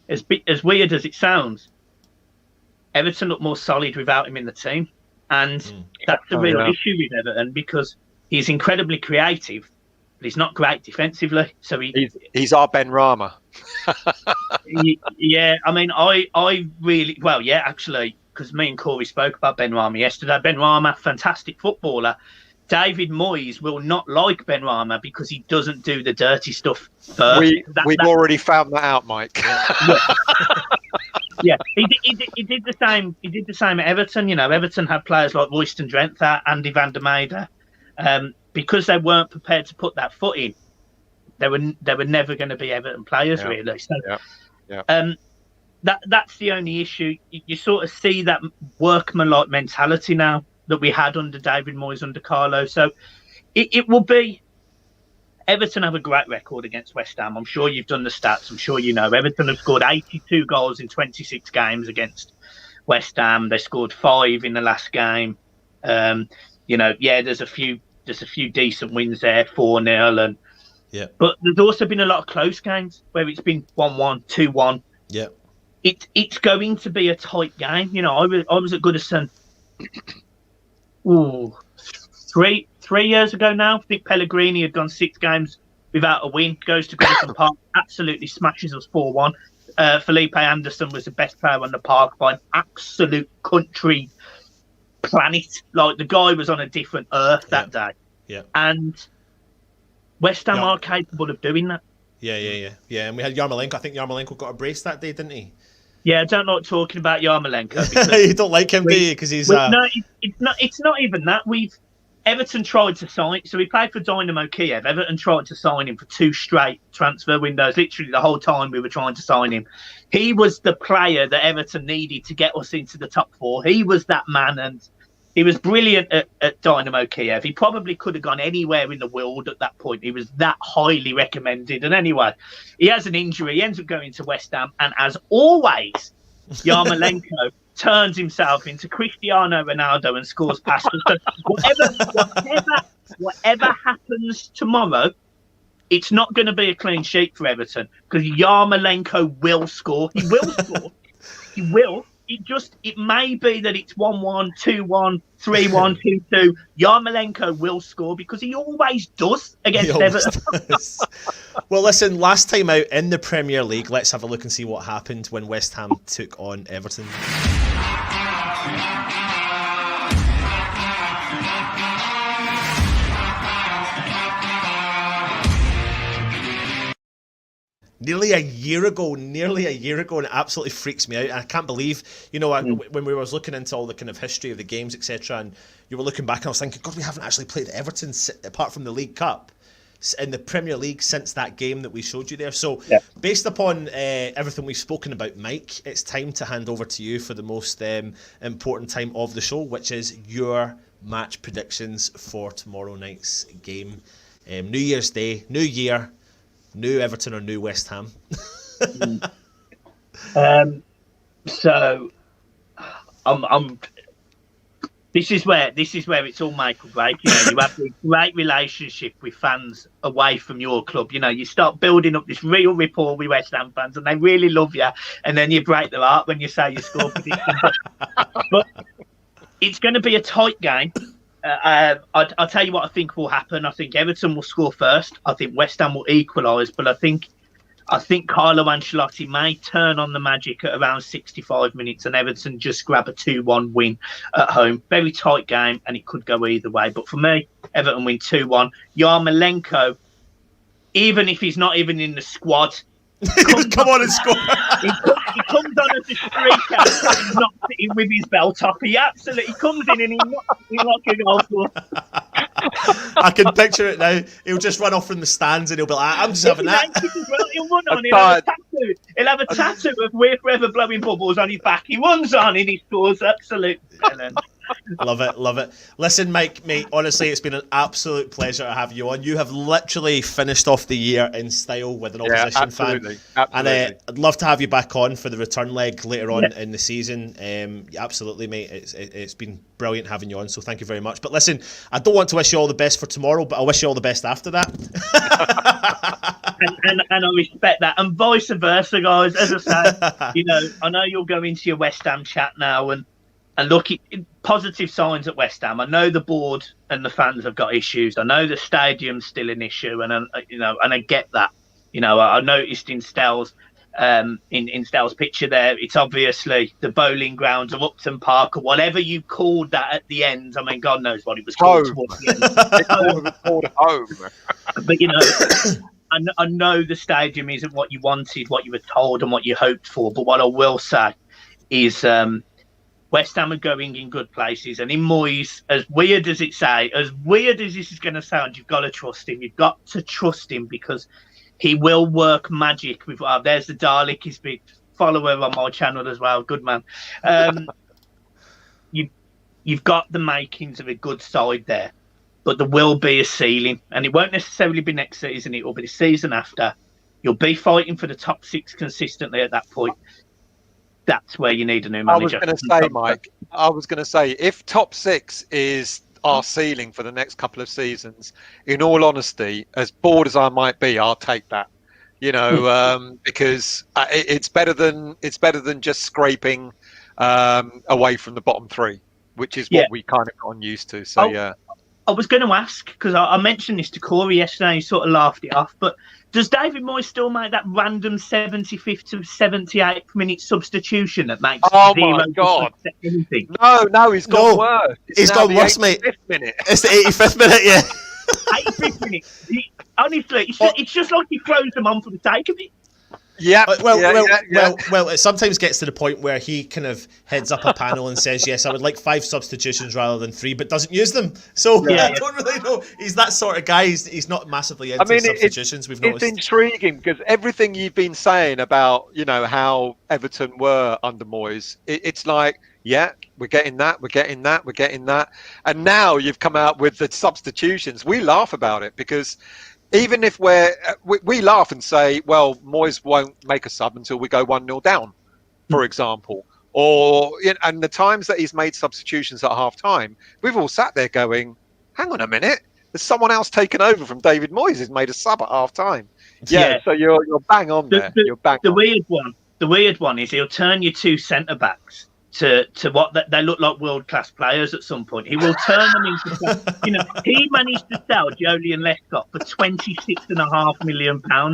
as weird as it sounds, Everton look more solid without him in the team. And that's the real issue with Everton, because he's incredibly creative, but he's not great defensively. So he's our Ben Rama. Yeah, I mean, I really, well, yeah, actually, because me and Corey spoke about Ben Rama yesterday. Ben Rama, fantastic footballer. David Moyes will not like Ben Rama because he doesn't do the dirty stuff first. We've already found that out, Mike. Yeah, he did the same. He did the same at Everton. You know, Everton had players like Royston Drenthe, Andy van der Meijden. Because they weren't prepared to put that foot in, they were never going to be Everton players, really. So, that's the only issue. You sort of see that workman-like mentality now that we had under David Moyes, under Carlo. So it will be. Everton have a great record against West Ham. I'm sure you've done the stats. I'm sure you know. Everton have scored 82 goals in 26 games against West Ham. They scored 5 in the last game. You know, there's a few decent wins there, 4-0, and but there's also been a lot of close games where it's been 1-1, 2-1. Yeah, it's going to be a tight game. You know, I was at Goodison. Three years ago now. I think Pellegrini had gone 6 games without a win. Goes to Goodison Park, absolutely smashes us 4-1. Felipe Anderson was the best player on the park by an absolute country planet. Like, the guy was on a different earth that day. Yeah. And West Ham are capable of doing that. Yeah. And we had Yarmolenko. I think Yarmolenko got a brace that day, didn't he? Yeah, I don't like talking about Yarmolenko. You don't like him, do you? Because he's no, it's not even that. Everton tried to sign, so he played for Dynamo Kiev. Everton tried to sign him for 2 straight transfer windows. Literally the whole time we were trying to sign him. He was the player that Everton needed to get us into the top 4. He was that man, and he was brilliant at Dynamo Kiev. He probably could have gone anywhere in the world at that point. He was that highly recommended. And anyway, he has an injury. He ends up going to West Ham, and as always, Yarmolenko turns himself into Cristiano Ronaldo and scores past us. So whatever happens tomorrow, it's not going to be a clean sheet for Everton, because Yarmolenko will score. He will score. He will. it may be that it's 1-1, 2-1, 3-1, 2-2. Yarmolenko will score because he always does against Everton. Well, listen, last time out in the Premier League, let's have a look and see what happened when West Ham took on Everton. Nearly a year ago, and it absolutely freaks me out. I can't believe, when we was looking into all the kind of history of the games, etc., and you were looking back, and I was thinking, God, we haven't actually played Everton apart from the League Cup in the Premier League since that game that we showed you there. So, based upon everything we've spoken about, Mike, it's time to hand over to you for the most important time of the show, which is your match predictions for tomorrow night's game. New Year's Day, New Year. New Everton or new West Ham? So, This is where it's all make or break. You have a great relationship with fans away from your club. You start building up this real rapport with West Ham fans, and they really love you. And then you break their heart when you say you score prediction. But it's going to be a tight game. I'll tell you what I think will happen. I think Everton will score first. I think West Ham will equalise, but I think Carlo Ancelotti may turn on the magic at around 65 minutes and Everton just grab a 2-1 win at home. Very tight game, and it could go either way. But for me, Everton win 2-1. Yarmolenko, even if he's not even in the squad, come on and score. He comes on as a striker and knocks it in with his belt off. He absolutely comes in and he knocks it like a goal for us. I can picture it now. He'll just run off from the stands and he'll be like, I'm just having that. He'll have a tattoo of "We're Forever Blowing Bubbles" on his back. He runs on and he scores. Absolute talent. Love it. Listen, Mike, mate, honestly, it's been an absolute pleasure to have you on. You have literally finished off the year in style with an opposition fan. And I'd love to have you back on for the return leg later on in the season. Absolutely, mate. It's been brilliant having you on, so thank you very much. But listen, I don't want to wish you all the best for tomorrow, but I wish you all the best after that. and I respect that, and vice versa, guys. As I say, I know you'll go into your West Ham chat now and look at positive signs at West Ham. I know the board and the fans have got issues. I know the stadium's still an issue, and I get that. I noticed in Stell's in Stell's picture there, it's obviously the bowling grounds of Upton Park or whatever you called that at the end. I mean, God knows what it was called towards the end. It was called home. But I know the stadium isn't what you wanted, what you were told, and what you hoped for. But what I will say is, West Ham are going in good places, and in Moyes, as weird as this is going to sound, you've got to trust him. You've got to trust him because he will work magic with. There's the Dalek. He's been follower on my channel as well. Good man. You've got the makings of a good side there, but there will be a ceiling, and it won't necessarily be next season. It will be the season after. You'll be fighting for the top six consistently at that point. That's where you need a new manager. I was going to say, if top six is our ceiling for the next couple of seasons, in all honesty, as bored as I might be, I'll take that. Because it's better than just scraping away from the bottom three, which is what we kind of gotten used to. So I was going to ask, because I mentioned this to Corey yesterday, he sort of laughed it off, but does David Moyes still make that random 75th to 78th minute substitution that makes my God. anything? No, he's gone worse. He's gone worse, mate. Minute. It's the 85th minute, yeah. 85th minute. Honestly, it's just like he throws them on for the sake of it. Yeah. Well, it sometimes gets to the point where he kind of heads up a panel and says, yes, I would like 5 substitutions rather than 3, but doesn't use them. So I don't really know. He's that sort of guy. He's not massively into substitutions. We've noticed. It's intriguing because everything you've been saying about, how Everton were under Moyes, it's like, we're getting that. And now you've come out with the substitutions. We laugh about it because even if we laugh and say, well, Moyes won't make a sub until we go 1-0 down, for example. And the times that he's made substitutions at half time, we've all sat there going, hang on a minute, there's someone else taken over from David Moyes who's made a sub at half time. So you're bang on there. The weird one is he'll turn your 2 centre backs what they look like world class players at some point. He will turn them into, he managed to sell Jolie and Lescott for £26.5 million, and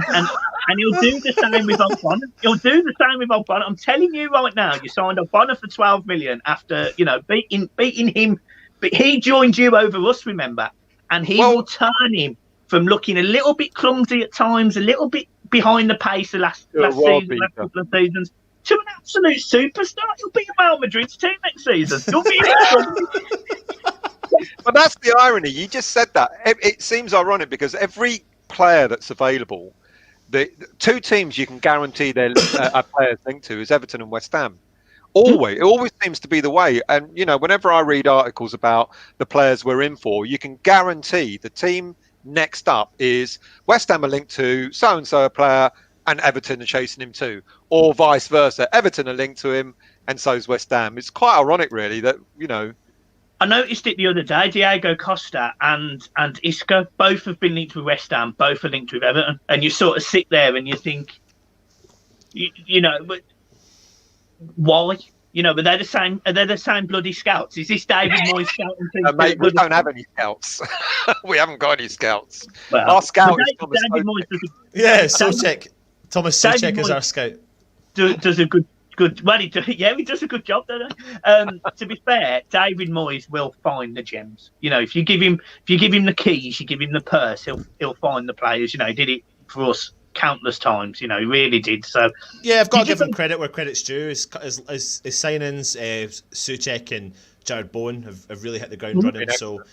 he'll do the same with O'Connor. He'll do the same with O'Connor. I'm telling you right now, you signed O'Connor for 12 million after beating him, but he joined you over us, remember, and he will turn him from looking a little bit clumsy at times, a little bit behind the pace the last couple of seasons, to an absolute superstar. He'll be a Real Madrid's team next season. He'll be But that's the irony. You just said that. It seems ironic because every player that's available, the two teams you can guarantee their players linked to is Everton and West Ham. It always seems to be the way. And, whenever I read articles about the players we're in for, you can guarantee the team next up is West Ham are linked to so-and-so a player and Everton are chasing him too, or vice versa. Everton are linked to him and so is West Ham. It's quite ironic, really, that, I noticed it the other day. Diego Costa and Isco both have been linked with West Ham, both are linked with Everton. And you sort of sit there and you think, but why? But they're the same. They're the same bloody scouts. Is this David Moyes scouting team? Mate, we don't have any scouts. We haven't got any scouts. Well, our scout is Thomas David Moyes Souček. Thomas Souček is our scout. Does a good. Well, he does a good job, doesn't he? To be fair, David Moyes will find the gems. If you give him the keys, you give him the purse, he'll find the players. He did it for us countless times. He really did. So yeah, I've got to give him credit where credit's due. His signings, Souček and Jared Bowen have really hit the ground running. So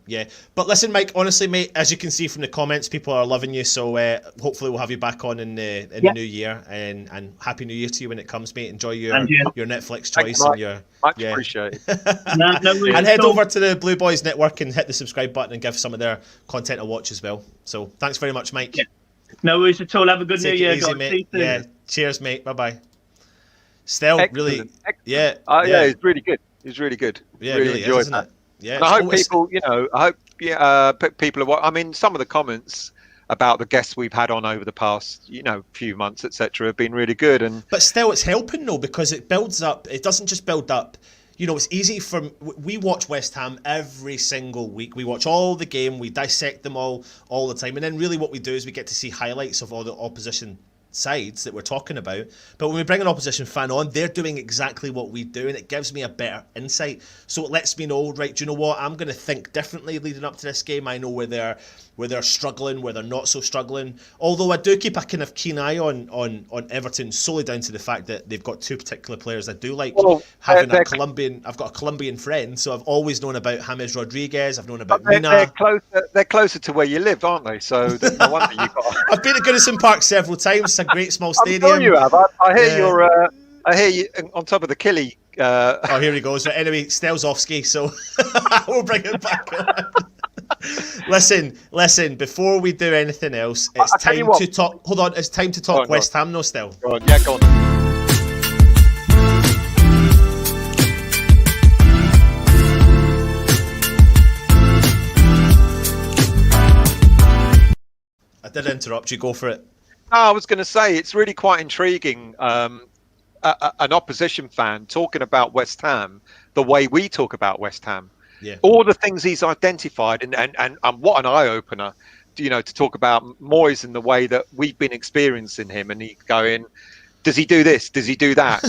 yeah. But listen, Mike, honestly, mate, as you can see from the comments, people are loving you. So hopefully we'll have you back on in the new year, and happy New Year to you when it comes, mate. Enjoy your Netflix choice. Thanks, and much appreciated. And head over to the Blue Boys Network and hit the subscribe button and give some of their content a watch as well. So thanks very much, Mike. Yeah. No worries at all. Have a good New Year, easy, guys. Mate. Yeah. Cheers, mate. Bye bye. Still, really, yeah. It's really good. It's really good. Yeah, really enjoyed is, isn't it? Yeah. And I hope people, people are. I mean, some of the comments about the guests we've had on over the past, few months, etc., have been really good. But still, it's helping though, because it builds up. It doesn't just build up. It's easy we watch West Ham every single week. We watch all the game, we dissect them all the time, and then really what we do is we get to see highlights of all the opposition sides that we're talking about. But when we bring an opposition fan on, they're doing exactly what we do, and it gives me a better insight. So it lets me know, right, do you know what? I'm going to think differently leading up to this game. I know where they're struggling, where they're not so struggling. Although I do keep a kind of keen eye on Everton, solely down to the fact that they've got two particular players I do like. Having a Colombian, I've got a Colombian friend, so I've always known about James Rodriguez. I've known about Mina. They're closer to where you live, aren't they? So no wonder you've got. I've been at Goodison Park several times. It's a great small stadium. I'm sure you have. I hear you on top of the Killy. Oh, here he goes. But anyway, Stelzowski, so we'll bring it back on. Listen, before we do anything else, it's time to talk. Hold on, it's time to talk West Ham, no, Stel. Go on. Yeah, go on. I did interrupt you, go for it. No, I was going to say, it's really quite intriguing. An opposition fan talking about West Ham the way we talk about West Ham. Yeah. All the things he's identified, and what an eye opener, to talk about Moyes in the way that we've been experiencing him, and he's going, does he do this? Does he do that?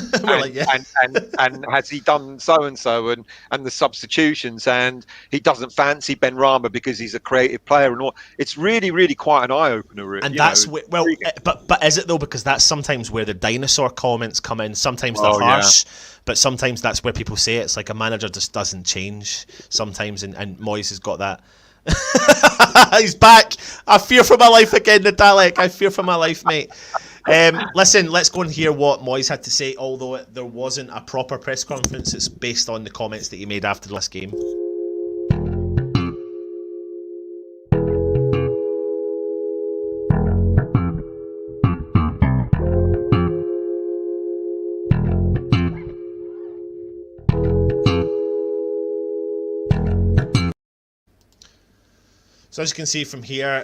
and has he done so and so, and the substitutions, and he doesn't fancy Ben Rama because he's a creative player and all. It's really, really quite an eye opener. And that's but is it though? Because that's sometimes where the dinosaur comments come in. Sometimes they're harsh. Yeah. But sometimes that's where people say it's like a manager just doesn't change sometimes, and Moyes has got that. He's back. I fear for my life again, the Dalek. I fear for my life, mate. Listen, let's go and hear what Moyes had to say, although there wasn't a proper press conference. It's based on the comments that he made after the last game. So as you can see from here,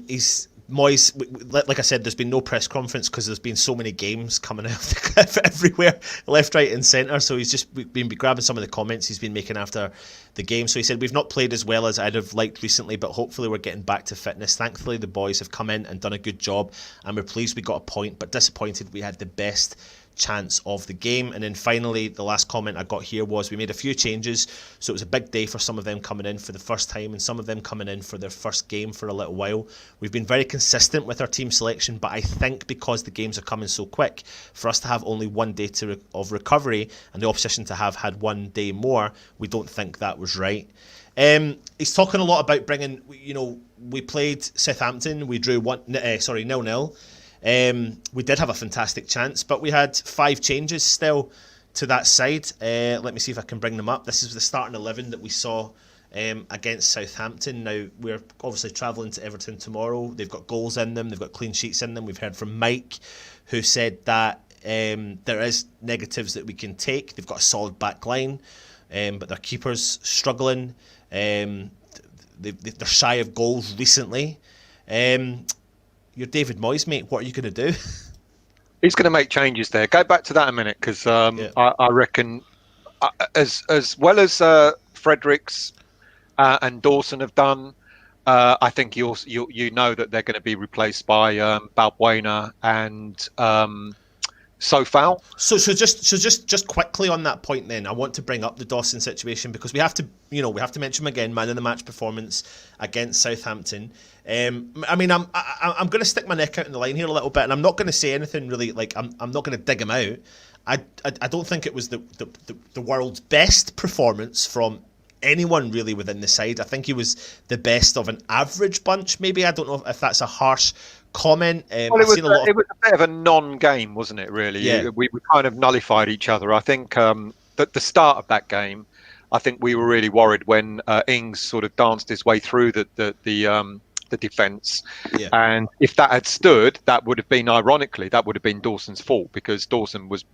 he's Moyes, like I said, there's been no press conference because there's been so many games coming out of the cliff everywhere, left, right and centre. So he's just been grabbing some of the comments he's been making after the game. So he said, we've not played as well as I'd have liked recently, but hopefully we're getting back to fitness. Thankfully, the boys have come in and done a good job, and we're pleased we got a point, but disappointed we had the best chance of the game. And then finally, the last comment I got here was, we made a few changes, so it was a big day for some of them coming in for the first time and some of them coming in for their first game for a little while. We've been very consistent with our team selection, but I think because the games are coming so quick, for us to have only 1 day of recovery and the opposition to have had 1 day more, we don't think that was right. He's talking a lot about bringing, we played Southampton, we drew 0-0. We did have a fantastic chance, but we had 5 changes still to that side. Let me see if I can bring them up. This is the starting 11 that we saw against Southampton. Now, we're obviously travelling to Everton tomorrow. They've got goals in them. They've got clean sheets in them. We've heard from Mike, who said that there is negatives that we can take. They've got a solid back line, but their keeper's struggling. They're shy of goals recently. You're David Moyes, mate. What are you going to do? He's going to make changes there. Go back to that a minute, because I reckon, as well as Fredericks and Dawson have done, I think you know that they're going to be replaced by Balbuena and Sofal. So just quickly on that point, then I want to bring up the Dawson situation, because we have to mention him again. Man of the match performance against Southampton. I mean, I'm going to stick my neck out in the line here a little bit, and I'm not going to say anything really. Like, I'm not going to dig him out. I don't think it was the world's best performance from anyone really within the side. I think he was the best of an average bunch. Maybe, I don't know if that's a harsh comment. Well, it was a bit of a non-game, wasn't it? Really, yeah. We kind of nullified each other. I think at the start of that game, I think we were really worried when Ings sort of danced his way through the defence, and if that had stood, that would have been, ironically, that would have been Dawson's fault, because Dawson was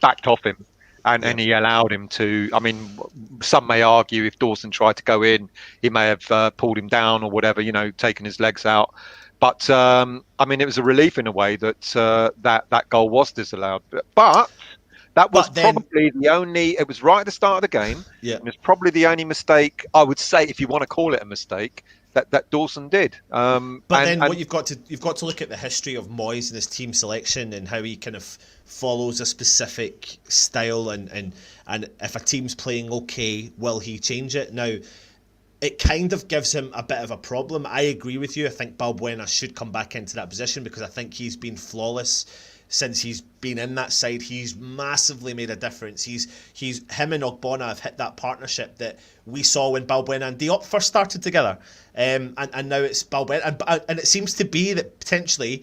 backed off him, and he allowed him to. I mean, some may argue if Dawson tried to go in, he may have pulled him down or whatever, taken his legs out. But I mean, it was a relief in a way that that goal was disallowed. But that was probably the only. It was right at the start of the game. Yeah, and it's probably the only mistake, I would say, if you want to call it a mistake, that Dawson did. What you've got to look at the history of Moyes and his team selection, and how he kind of follows a specific style, and if a team's playing okay, will he change it? Now, it kind of gives him a bit of a problem. I agree with you. I think Balbuena should come back into that position, because I think he's been flawless since he's been in that side. He's massively made a difference. Him and Ogbonna have hit that partnership that we saw when Balbuena and Diop first started together, and now it's Balbuena, and it seems to be that potentially,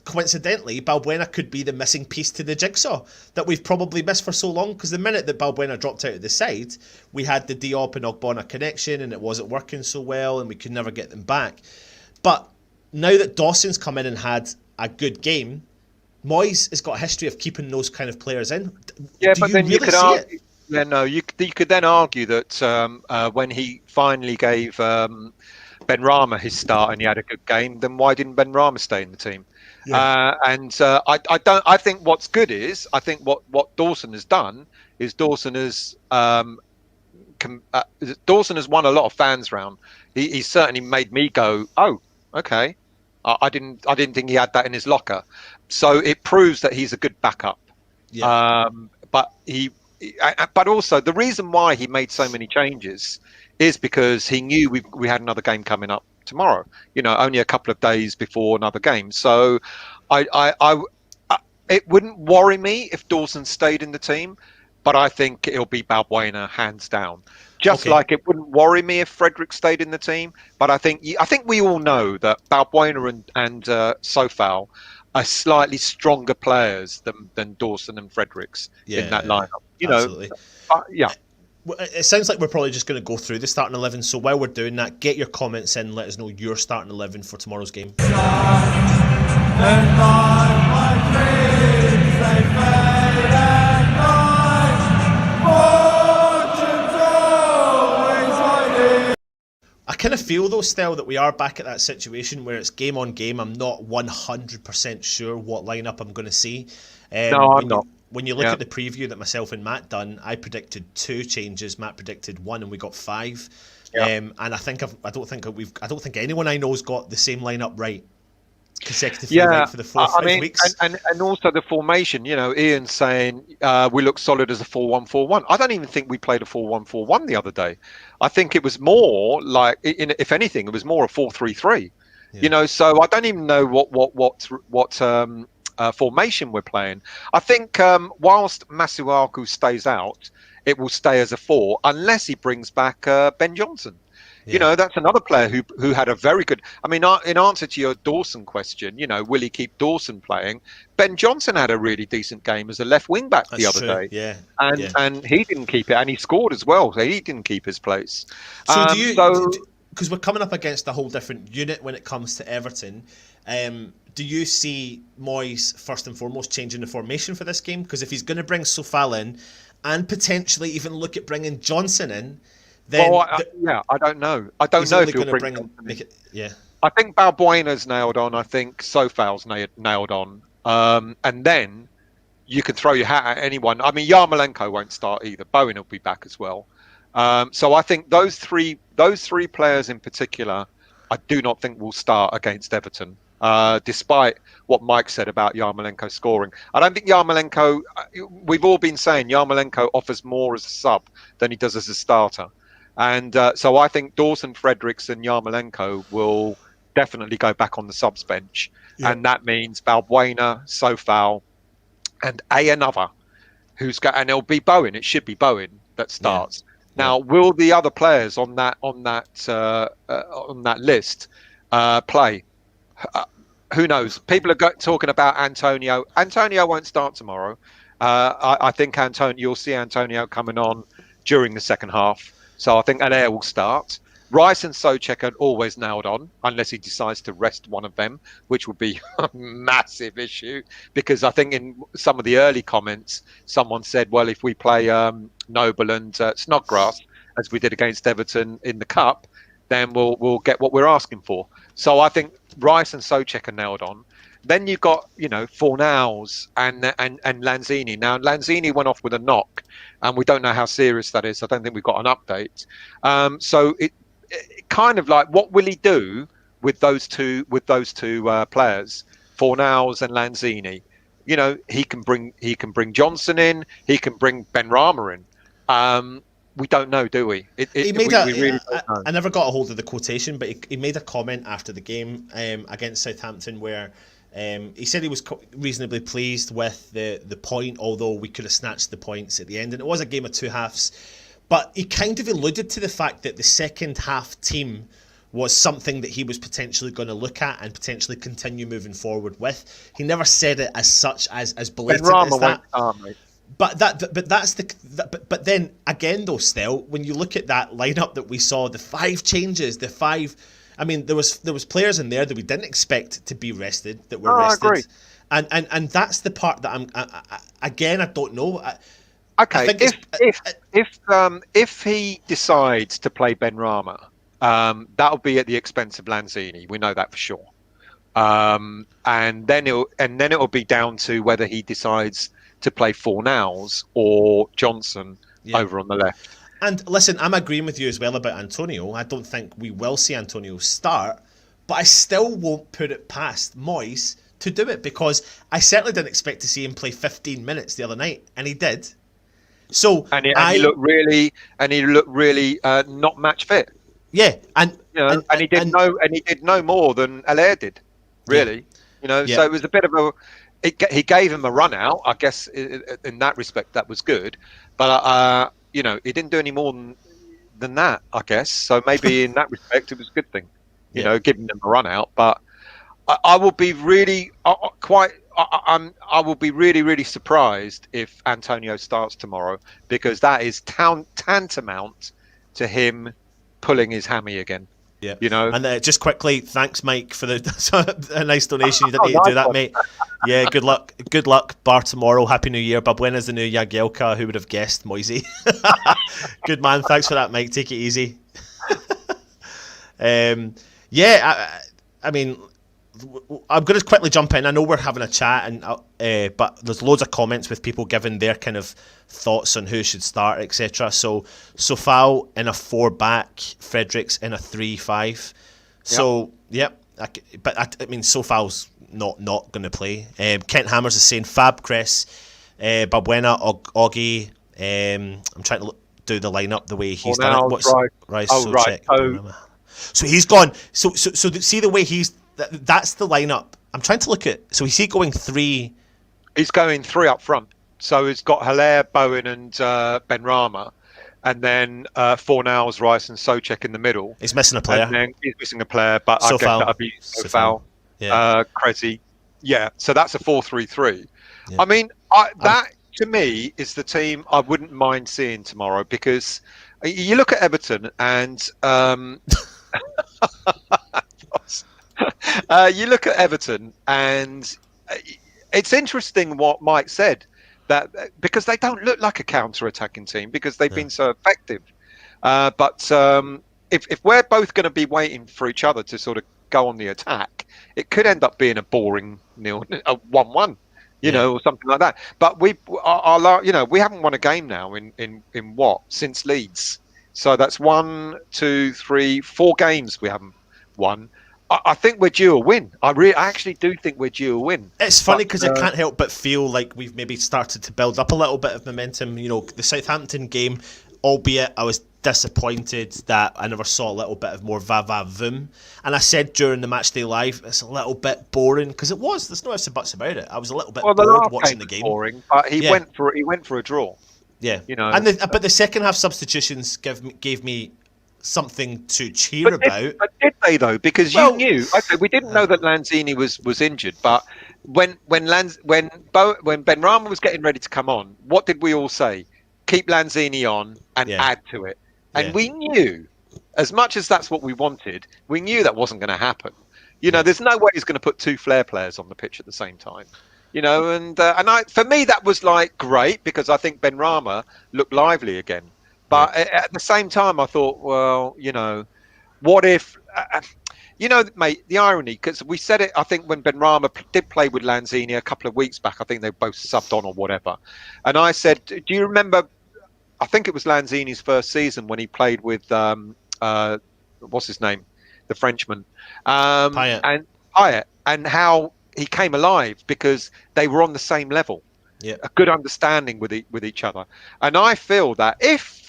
coincidentally, Balbuena could be the missing piece to the jigsaw that we've probably missed for so long. Because the minute that Balbuena dropped out of the side, we had the Diop and Ogbonna connection, and it wasn't working so well, and we could never get them back. But now that Dawson's come in and had a good game, Moyes has got a history of keeping those kind of players in. Yeah, but then you could argue. Yeah, no, you could then argue that when he finally gave Benrahma his start and he had a good game, then why didn't Benrahma stay in the team? Yeah. I think what's good is, I think what Dawson has done is Dawson has won a lot of fans round. He certainly made me go, oh, okay. I didn't think he had that in his locker. So it proves that he's a good backup. Yeah. But also the reason why he made so many changes is because he knew we had another game coming up tomorrow. Only a couple of days before another game. So it wouldn't worry me if Dawson stayed in the team, but I think it'll be Balbuena hands down. Just like it wouldn't worry me if Frederick stayed in the team, but I think we all know that Balbuena and Sofal are slightly stronger players than Dawson and Fredericks in that lineup. Absolutely. Yeah. It sounds like we're probably just going to go through the starting 11. So while we're doing that, get your comments in. Let us know your starting 11 for tomorrow's game. I kind of feel though still that we are back at that situation where it's game on game. I'm not 100% sure what lineup I'm going to see. No, I'm not. When you look at the preview that myself and Matt done, I predicted 2 changes. Matt predicted 1, and we got 5. Yeah. And I don't think anyone I know's got the same lineup right consecutively right for the 4 or 5 weeks. And also the formation. Ian's saying we look solid as a 4-1-4-1. I don't even think we played a 4-1-4-1 the other day. I think it was more like, if anything, it was more a 4-3-3. Yeah. So I don't even know what formation we're playing. I think whilst Masuaku stays out, it will stay as a 4 unless he brings back Ben Johnson. Yeah. That's another player who had a very good. I mean, in answer to your Dawson question, will he keep Dawson playing? Ben Johnson had a really decent game as a left wing back the other day. Yeah. And he didn't keep it, and he scored as well. So he didn't keep his place. So because we're coming up against a whole different unit when it comes to Everton. Do you see Moyes first and foremost changing the formation for this game? Because if he's going to bring Sofal in and potentially even look at bringing Johnson in, then I don't know. I don't know if he'll bring Johnson in. I think Balbuena's nailed on. I think Sofal's nailed on. And then you can throw your hat at anyone. I mean, Yarmolenko won't start either. Bowen will be back as well. So I think those three players in particular, I do not think will start against Everton. Despite what Mike said about Yarmolenko scoring. I don't think Yarmolenko, we've all been saying Yarmolenko offers more as a sub than he does as a starter. And so I think Dawson, Fredericks and Yarmolenko will definitely go back on the subs bench. Yeah. And that means Balbuena, Sofal and another and it'll be Bowen. It should be Bowen that starts. Yeah. Now, will the other players on that list play? Who knows? People are talking about Antonio. Antonio won't start tomorrow. I think you'll see Antonio coming on during the second half. So I think Allaire will start. Rice and Souček are always nailed on, unless he decides to rest one of them, which would be a massive issue. Because I think in some of the early comments, someone said, well, if we play Noble and Snodgrass, as we did against Everton in the Cup, then we'll get what we're asking for. So I think Rice and Souček are nailed on. Then you've got, Fornals and Lanzini. Now, Lanzini went off with a knock, and we don't know how serious that is. I don't think we've got an update. So it kind of like, what will he do with those two players, Fornals and Lanzini? He can bring Johnson in. He can bring Benrahma in. We don't know, do we? We really don't know. I never got a hold of the quotation, but he made a comment after the game against Southampton where he said he was reasonably pleased with the point, although we could have snatched the points at the end. And it was a game of 2 halves. But he kind of alluded to the fact that the second half team was something that he was potentially going to look at and potentially continue moving forward with. He never said it as such as blatant as that. But then again though, still, when you look at that lineup that we saw, the 5 changes, I mean, there was players in there that we didn't expect to be rested that were rested. I agree. And that's the part that I don't know. Okay, if he decides to play Benrahma, that'll be at the expense of Lanzini. We know that for sure. And then it'll be down to whether he decides to play Fornals or Johnson over on the left. And listen, I'm agreeing with you as well about Antonio. I don't think we will see Antonio start, but I still won't put it past Moyes to do it, because I certainly didn't expect to see him play 15 minutes the other night, and he did. So he looked really not match fit. Yeah, and he did no more than Allaire did, really. So it was a bit of a. He gave him a run out, I guess. In that respect, that was good, but he didn't do any more than that, I guess. So maybe in that respect, it was a good thing, giving them a run out. But I will be really I will be really, really surprised if Antonio starts tomorrow, because that is tantamount to him pulling his hammy again. Yeah, And just quickly, thanks, Mike, for a nice donation. You didn't need to do that, mate. Yeah, good luck, bar tomorrow. Happy New Year. Balbuena's the new Jagielka. Who would have guessed, Moisey? Good man. Thanks for that, Mike. Take it easy. I mean, I'm going to quickly jump in. I know we're having a chat, but there's loads of comments with people giving their kind of thoughts on who should start, etc. So Sofal in a 4-back, Fredericks in a 3-5. So but I mean Sofal's not going to play. Kent Hammers is saying Fab, Chris, Balbuena, Oggy. I'm trying to do the lineup the way he's done it. What's Rice? Right. So he's gone. So see the way that's the lineup. I'm trying to look at. So is he going 3? He's going 3 up front. So he's got Hilaire, Bowen, and Benrahma, and then Fornals, Rice, and Souček in the middle. He's missing a player. And then he's missing a player, but I guess that'll be Sofal, Cressy. Yeah. So that's a 4-3-3. Yeah. I mean, that to me is the team I wouldn't mind seeing tomorrow, because you look at Everton and it's interesting what Mike said, that because they don't look like a counter-attacking team because they've been so effective. But if we're both going to be waiting for each other to sort of go on the attack, it could end up being a boring 1-1. You know, or something like that. But we haven't won a game now in what, since Leeds. So that's 1, 2, 3, 4 games we haven't won. I think we're due a win. I actually do think we're due a win. It's funny because I can't help but feel like we've maybe started to build up a little bit of momentum. You know, the Southampton game, albeit I was disappointed that I never saw a little bit of more va-va-voom. And I said during the Matchday Live, it's a little bit boring, because it was. There's no ifs and buts about it. I was a little bit bored watching the game. Boring, but he went for a draw. Yeah, you know. But the second half substitutions gave me something to cheer about. But did they though? Because you knew. Okay, we didn't know that Lanzini was injured, but when Benrahma was getting ready to come on, what did we all say? Keep Lanzini on and add to it. And we knew, as much as that's what we wanted, we knew that wasn't going to happen. You know, there's no way he's going to put 2 flair players on the pitch at the same time. You know, and for me that was like great, because I think Benrahma looked lively again. But at the same time, I thought, well, you know, what if, you know, mate, the irony, because we said it, I think when Benrahma did play with Lanzini a couple of weeks back, I think they both subbed on or whatever. And I said, do you remember, I think it was Lanzini's first season when he played with, what's his name? The Frenchman. Payet. And how he came alive because they were on the same level. Yeah. A good understanding with each other. And I feel that if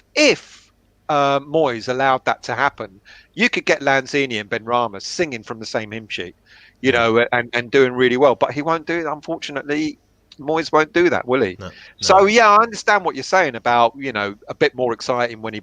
Moyes allowed that to happen, you could get Lanzini and Benrahma singing from the same hymn sheet, you know, and doing really well. But he won't do it. Unfortunately, Moyes won't do that, will he? No. So, yeah, I understand what you're saying about, you know, a bit more exciting when he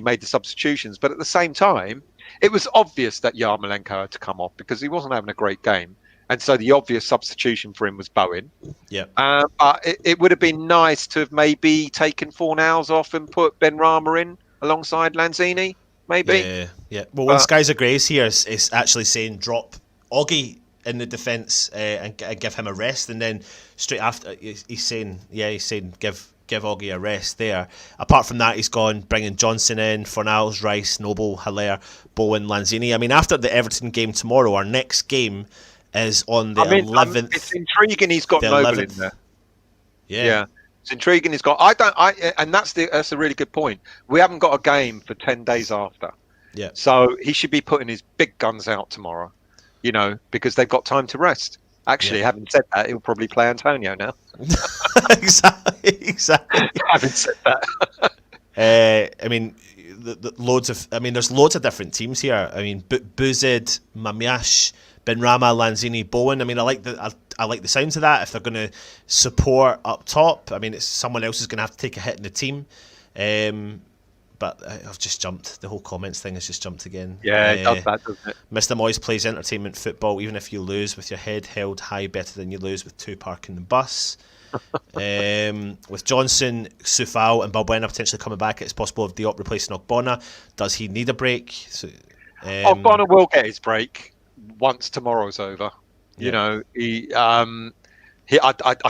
made the substitutions. But at the same time, it was obvious that Yarmolenko had to come off because he wasn't having a great game. And so the obvious substitution for him was Bowen. Yeah. But it would have been nice to have maybe taken Fornals off and put Benrahma in alongside Lanzini, maybe. Yeah. Well, one Skies of Grace here is actually saying drop Oggy in the defence and give him a rest, and then straight after he's saying give Oggy a rest there. Apart from that, he's gone bringing Johnson in, Fornals, Rice, Noble, Hilaire, Bowen, Lanzini. I mean, after the Everton game tomorrow, our next game is on the 11th. It's intriguing. He's got Noble in there. Yeah. It's intriguing. He's got. And that's a really good point. We haven't got a game for 10 days after. Yeah. So he should be putting his big guns out tomorrow. You know, because they've got time to rest. Actually, having said that, he'll probably play Antonio now. Exactly. Having said that. I mean, there's loads of different teams here. I mean, Buzid, Mamiash, Benrahma, Lanzini, Bowen. I mean, I like the sounds of that. If they're going to support up top, I mean, it's someone else is going to have to take a hit in the team. But I've just jumped. The whole comments thing has just jumped again. Yeah, it does that, doesn't it? Mr. Moyes plays entertainment football. Even if you lose with your head held high, better than you lose with 2 parking the bus. With Johnson, Sufal and Balbuena potentially coming back, it's possible of Diop replacing Ogbonna. Does he need a break? Ogbonna will get his break once tomorrow's over. You know, I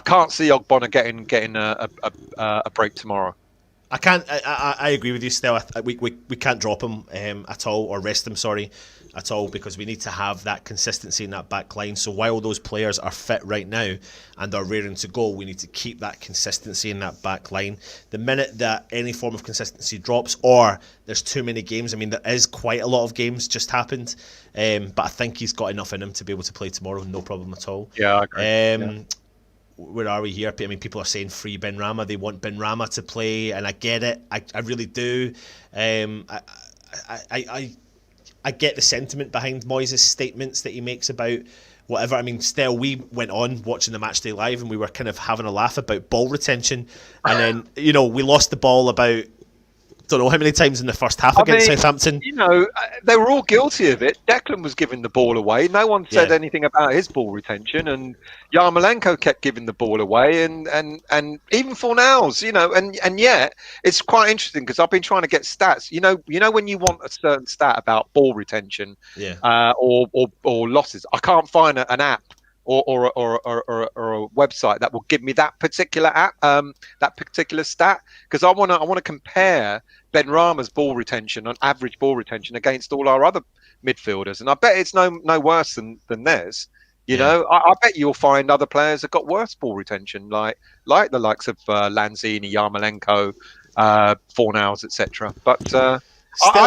can't see Ogbonna getting a break tomorrow. I can't. I agree with you still. We can't drop him at all, or rest him. Sorry, at all, because we need to have that consistency in that back line. So while those players are fit right now and are raring to go, we need to keep that consistency in that back line. The minute that any form of consistency drops, or there's too many games. I mean, there is quite a lot of games just happened, but I think he's got enough in him to be able to play tomorrow, no problem at all. Yeah, I agree. Where are we here? I mean, people are saying free Benrahma. They want Benrahma to play, and I get it. I really do. I get the sentiment behind Moyes' statements that he makes about whatever. I mean, still, we went on watching the matchday live, and we were kind of having a laugh about ball retention, and then we lost the ball about, don't know how many times in the first half against Southampton. They were all guilty of it. Declan was giving the ball away. No one said anything about his ball retention, and Yarmolenko kept giving the ball away, and even Fornals, and yet it's quite interesting because I've been trying to get stats. When you want a certain stat about ball retention, or losses, I can't find an app or a website that will give me that particular app, that particular stat, because I want to compare Benrahma's ball retention, on average ball retention, against all our other midfielders, and I bet it's no worse than theirs. I bet you'll find other players that got worse ball retention, like the likes of Lanzini, Yarmolenko, Fornals, etc. But I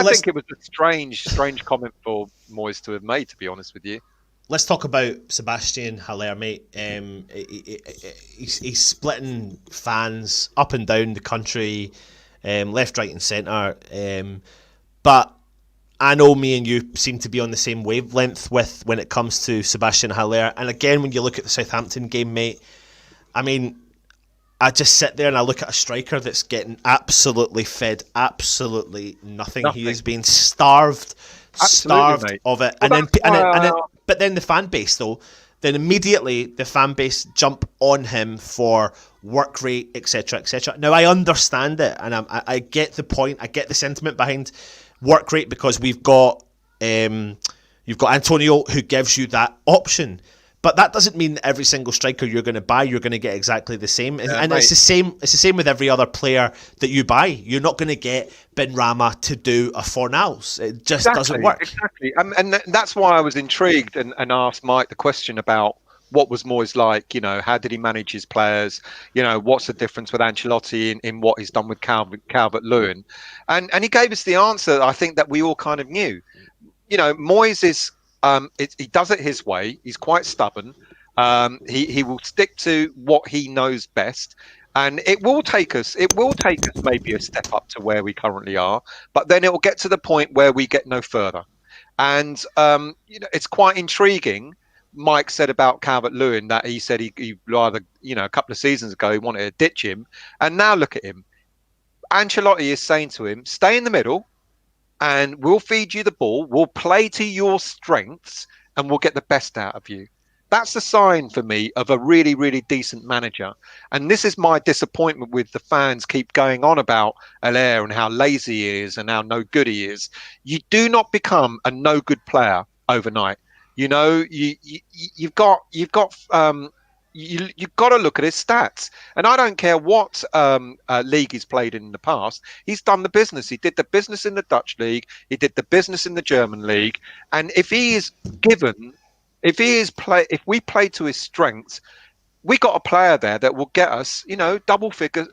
think it was a strange comment for Moyes to have made, to be honest with you. Let's talk about Sebastian Haller, mate. He's splitting fans up and down the country, left, right and centre. But I know me and you seem to be on the same wavelength when it comes to Sebastian Haller. And again, when you look at the Southampton game, mate, I mean, I just sit there and I look at a striker that's getting absolutely fed absolutely nothing. He is being starved mate. of it. But then the fan base, though, then immediately the fan base jump on him for work rate, etc., etc. Now, I understand it, and I get the point. I get the sentiment behind work rate, because you've got Antonio, who gives you that option. But that doesn't mean that every single striker you're going to buy, you're going to get exactly the same. And it's the same. It's the same with every other player that you buy. You're not going to get Benrahma to do a Fornals. It just doesn't work. Exactly. And that's why I was intrigued and asked Mike the question about what was Moyes like. How did he manage his players? What's the difference with Ancelotti in what he's done with Calvert-Lewin? And he gave us the answer, I think, that we all kind of knew. Moyes is... he does it his way. He's quite stubborn. He will stick to what he knows best, and it will take us maybe a step up to where we currently are, but then it will get to the point where we get no further. And it's quite intriguing. Mike said about Calvert-Lewin that he said he rather, a couple of seasons ago, he wanted to ditch him, and now look at him. Ancelotti is saying to him, stay in the middle, and we'll feed you the ball, we'll play to your strengths, and we'll get the best out of you. That's the sign for me of a really, really decent manager. And this is my disappointment with the fans keep going on about Haller and how lazy he is and how no good he is. You do not become a no good player overnight. You've got to look at his stats, and I don't care what league he's played in the past. He's done the business. He did the business in the Dutch league. He did the business in the German league. And if we play to his strengths, we got a player there that will get us, double figure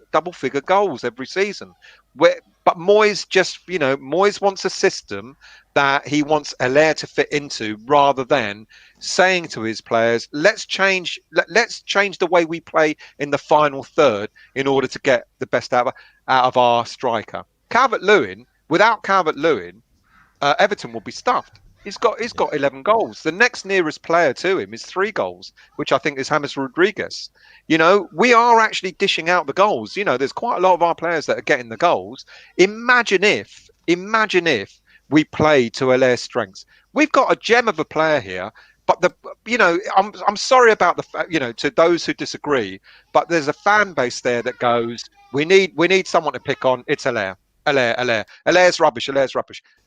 goals every season. But Moyes wants a system that he wants Haller to fit into, rather than saying to his players, let's change the way we play in the final third in order to get the best out of our striker. Without Calvert-Lewin, Everton will be stuffed. He's got 11 goals. The next nearest player to him is 3 goals, which I think is James Rodriguez. We are actually dishing out the goals. There's quite a lot of our players that are getting the goals. Imagine if we play to Haller's strengths. We've got a gem of a player here, but I'm sorry about the fact, to those who disagree, but there's a fan base there that goes, we need someone to pick on. It's Haller. Haller's rubbish.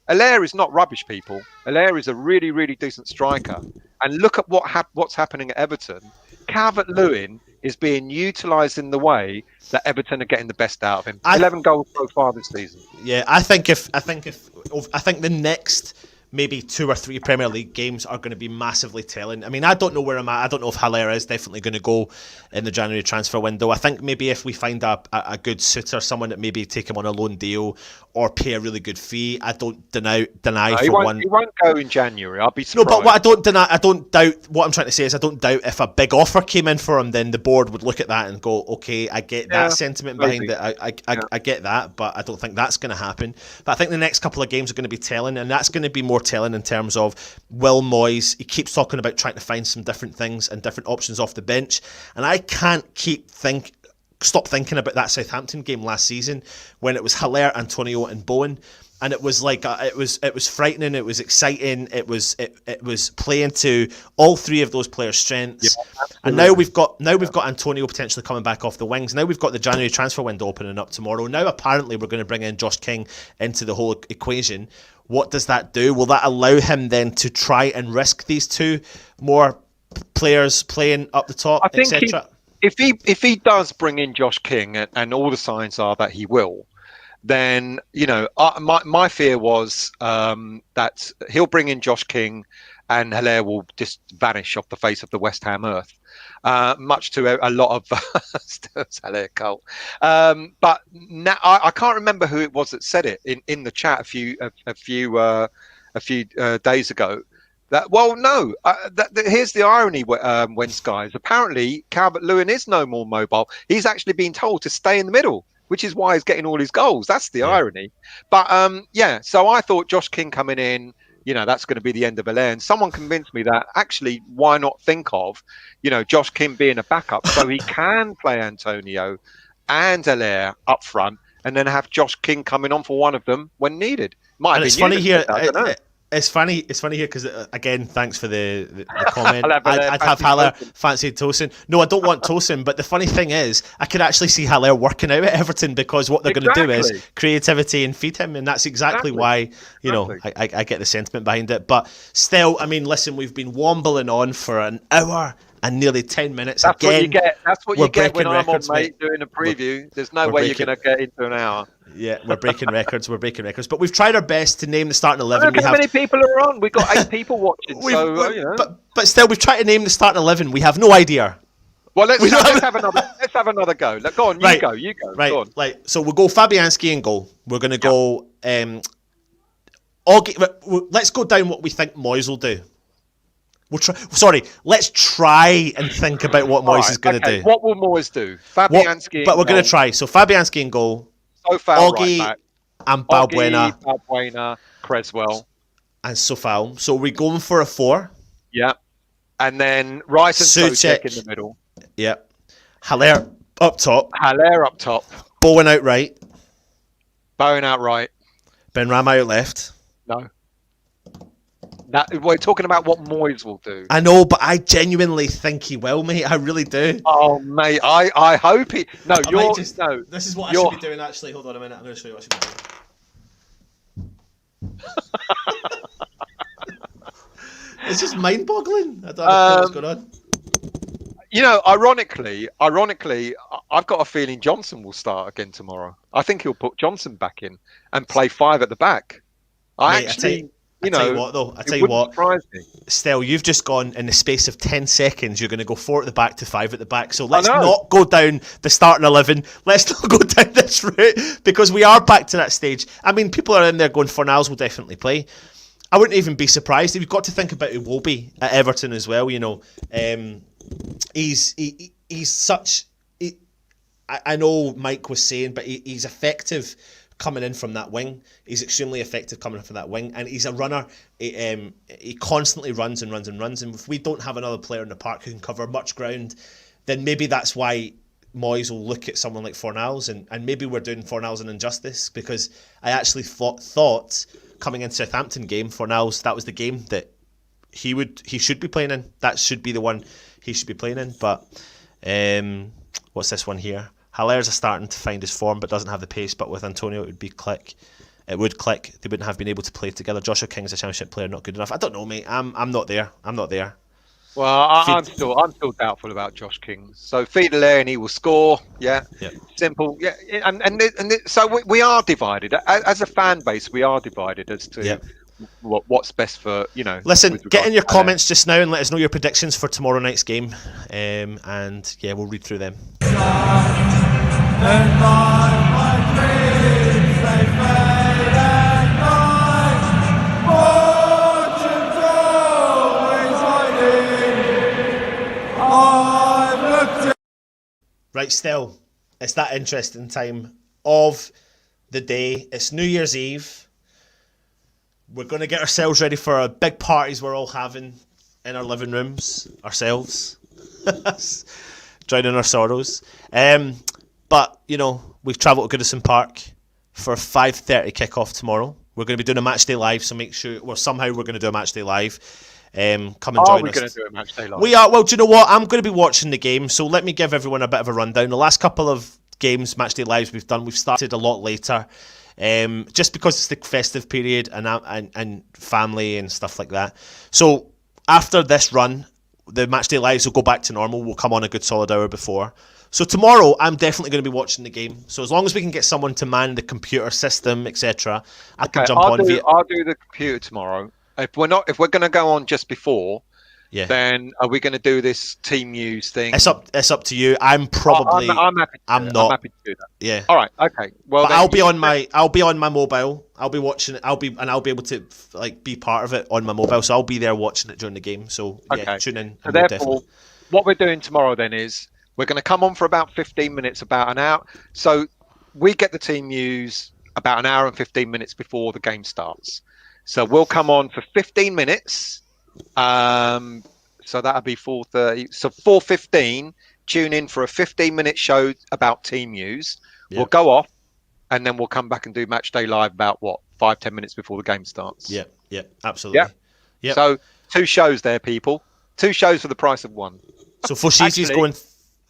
Haller is not rubbish, people. Haller is a really, really decent striker. And look at what's happening at Everton. Calvert-Lewin is being utilised in the way that Everton are getting the best out of him. 11 goals so far this season. Yeah, I think the next maybe 2 or 3 Premier League games are going to be massively telling. I mean, I don't know where I'm at. I don't know if Haller is definitely going to go in the January transfer window. I think maybe if we find a good suitor, someone that maybe take him on a loan deal or pay a really good fee, I don't deny He won't go in January. I'll be surprised. No, but what I don't doubt. What I'm trying to say is I don't doubt if a big offer came in for him, then the board would look at that and go, okay, I get that sentiment behind it. I get that, but I don't think that's going to happen. But I think the next couple of games are going to be telling, and that's going to be more telling in terms of Will Moyes. He keeps talking about trying to find some different things and different options off the bench, and I can't stop thinking about that Southampton game last season when it was Haller, Antonio, and Bowen. And it was like it was frightening. It was exciting. It was playing to all 3 of those players' strengths. Yeah, and now we've got Antonio potentially coming back off the wings. Now we've got the January transfer window opening up tomorrow. Now apparently we're going to bring in Josh King into the whole equation. What does that do? Will that allow him then to try and risk these 2 more players playing up the top, etc.? If he does bring in Josh King, and all the signs are that he will, then my fear was that he'll bring in Josh King and Haller will just vanish off the face of the West Ham earth, much to a lot of Haller cult. But now I can't remember who it was that said it in the chat a few days ago. Here's the irony, guys. Apparently, Calvert-Lewin is no more mobile. He's actually been told to stay in the middle, which is why he's getting all his goals. That's the irony. But so I thought Josh King coming in, that's going to be the end of Haller. And someone convinced me that actually, why not think of, Josh King being a backup so he can play Antonio and Haller up front, and then have Josh King coming on for one of them when needed. It's funny here. It's funny here because, again, thanks for the comment. I'd have Haller fancied Tosin. No, I don't want Tosin, but the funny thing is I could actually see Haller working out at Everton, because what they're going to do is creativity and feed him, and that's exactly why, I get the sentiment behind it. But still, I mean, listen, we've been wombling on for an hour and nearly 10 minutes. That's again, what you get. That's what you get when records, I'm on, mate, doing a preview. There's no way you're going to get into an hour. Yeah, we're breaking records. But we've tried our best to name the starting 11. Look how many people are on. We've got 8 people watching. But still, we've tried to name the starting 11. We have no idea. Well, let's have another go. Go on, you go. Right, go on. Right. So we'll go Fabianski in goal. We're going to go. Let's go down what we think Moyes will do. Let's try and think about what Moyes is going to do. What will Moyes do? Fabianski. But we're going to try. So Fabianski in goal. Sofal Oggy right back. And Balbuena. Balbuena, Creswell. And Sofal. So we're going for a 4. Yeah. And then Rice and Souček in the middle. Yeah. Haller up top. Bowen out right. Benrahma out left. No. We're talking about what Moyes will do. I know, but I genuinely think he will, mate. I really do. Oh, mate, I hope he... No, No. This is what I should be doing, actually. Hold on a minute. I'm going to show you what I should be doing. It's just mind-boggling. I don't know what's going on. Ironically, I've got a feeling Johnson will start again tomorrow. I think he'll put Johnson back in and play 5 at the back. I tell you what, Stel, you've just gone in the space of 10 seconds. You're going to go 4 at the back to 5 at the back. So let's not go down the starting 11. Let's not go down this route, because we are back to that stage. I mean, people are in there going, Fornals will definitely play. I wouldn't even be surprised. You've got to think about Iwobi at Everton as well. He's such. I know Mike was saying, but he's effective coming in from that wing. He's extremely effective coming in from that wing, and he's a runner. He constantly runs and runs and runs, and if we don't have another player in the park who can cover much ground, then maybe that's why Moyes will look at someone like Fornals, and maybe we're doing Fornals an injustice, because I actually thought coming into Southampton game, Fornals, that was the game that he should be playing in. That should be the one he should be playing in. But what's this one here? Haller's starting to find his form, but doesn't have the pace. But with Antonio, it would click. They wouldn't have been able to play together. Joshua King's a Championship player, not good enough. I don't know, mate. I'm not there. Well, I'm still doubtful about Josh King. So feed and he will score. Yeah, Yep. simple. Yeah, so we are divided as a fan base. We are divided as to Yep. what's best for Listen, with get regards in your to Haller. comments just now and let us know your predictions for tomorrow night's game, and yeah, we'll read through them. Right, still, it's that interesting time of the day. It's New Year's Eve. We're going to get ourselves ready for a big parties we're all having in our living rooms ourselves, drowning our sorrows. But we've travelled to Goodison Park for 5:30 kickoff tomorrow. We're going to be doing a match day live, so make sure. Well, somehow we're going to do a match day live. Come and join us. Are we going to do a match day live? We are. Well, do you know what? I'm going to be watching the game, so let me give everyone a bit of a rundown. The last couple of games, match day lives we've done, we've started a lot later. Just because it's the festive period and family and stuff like that. So after this run, the matchday lives will go back to normal. We'll come on a good solid hour before. So tomorrow, I'm definitely going to be watching the game. So as long as we can get someone to man the computer system, etc., I can jump on. I'll do the computer tomorrow. If we're going to go on just before, yeah, then are we going to do this team news thing? It's up to you. I'm probably. I'm happy. I'm not. I'm happy to do that. Yeah. All right. Okay. Well, but I'll be on my mobile. I'll be watching it. I'll be able to be part of it on my mobile. So I'll be there watching it during the game. So yeah, tune in. So therefore, what we're doing tomorrow then is we're going to come on for about 15 minutes, about an hour. So we get the team news about an hour and 15 minutes before the game starts. So we'll come on for 15 minutes. So that'll be 4:30. So 4:15. Tune in for a 15-minute show about team news. Yep. We'll go off, and then we'll come back and do match day live about 5-10 minutes before the game starts. Yeah, absolutely. Yeah. Yep. So 2 shows there, people. 2 shows for the price of 1. So Fushizi's going.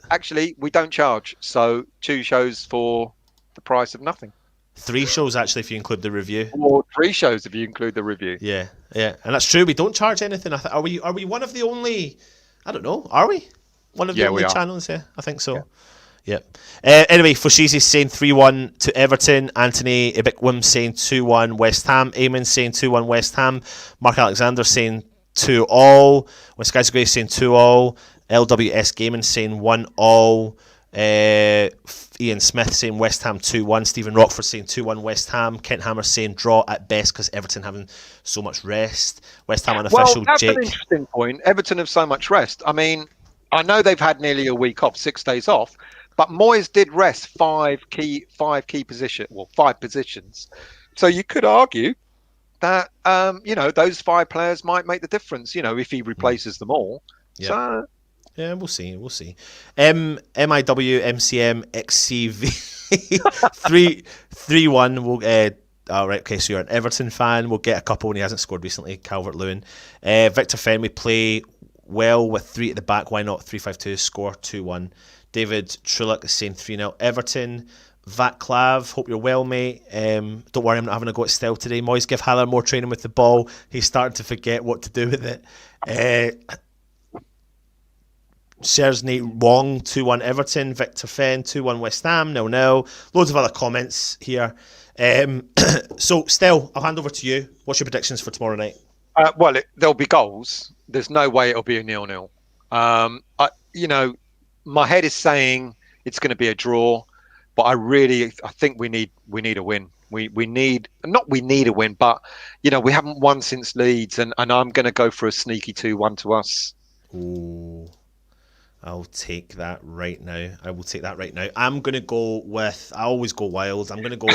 Actually, we don't charge. So 2 shows for the price of nothing. 3 shows actually, if you include the review. Or 3 shows if you include the review. Yeah, and that's true. We don't charge anything. Are we one of the only? I don't know. Are we one of the only channels? Yeah, I think so. Yeah. Anyway, Fushizi's saying 3-1 to Everton. Anthony Ibikwim saying 2-1 West Ham. Eamon saying 2-1 West Ham. Mark Alexander saying 2-all. When Skies Grey saying 2-all. LWS Gaming saying 1-all. Ian Smith saying West Ham 2-1. Stephen Rockford saying 2-1 West Ham. Kent Hammer saying draw at best because Everton having so much rest. West Ham unofficial. That's Jake. An interesting point. Everton have so much rest. I mean, I know they've had nearly a week off, 6 days off, but Moyes did rest 5 key positions. So you could argue that those 5 players might make the difference. If he replaces them all. Yeah. So. Yeah, we'll see. MIW MCM XCV 3-1. We'll right. Okay, so you're an Everton fan. We'll get a couple when he hasn't scored recently. Calvert-Lewin, Victor Fenn. We play well with 3 at the back. Why not 3-5-2? Score 2-1. David Trullock is saying 3-0 Everton. Vatklav, hope you're well, mate. Don't worry, I'm not having a go at Stell today. Moyes give Haller more training with the ball. He's starting to forget what to do with it. Sersney Wong 2-1 Everton. Victor Fenn 2-1 West Ham 0-0. Loads of other comments here. So Stell, I'll hand over to you. What's your predictions for tomorrow night? There'll be goals. There's no way it'll be a 0-0. My head is saying it's going to be a draw, but I think we need a win. We need a win, but we haven't won since Leeds, and I'm going to go for a sneaky 2-1 to us. Ooh. I'll take that right now. I'm going to go with... I always go wild. I'm going to go...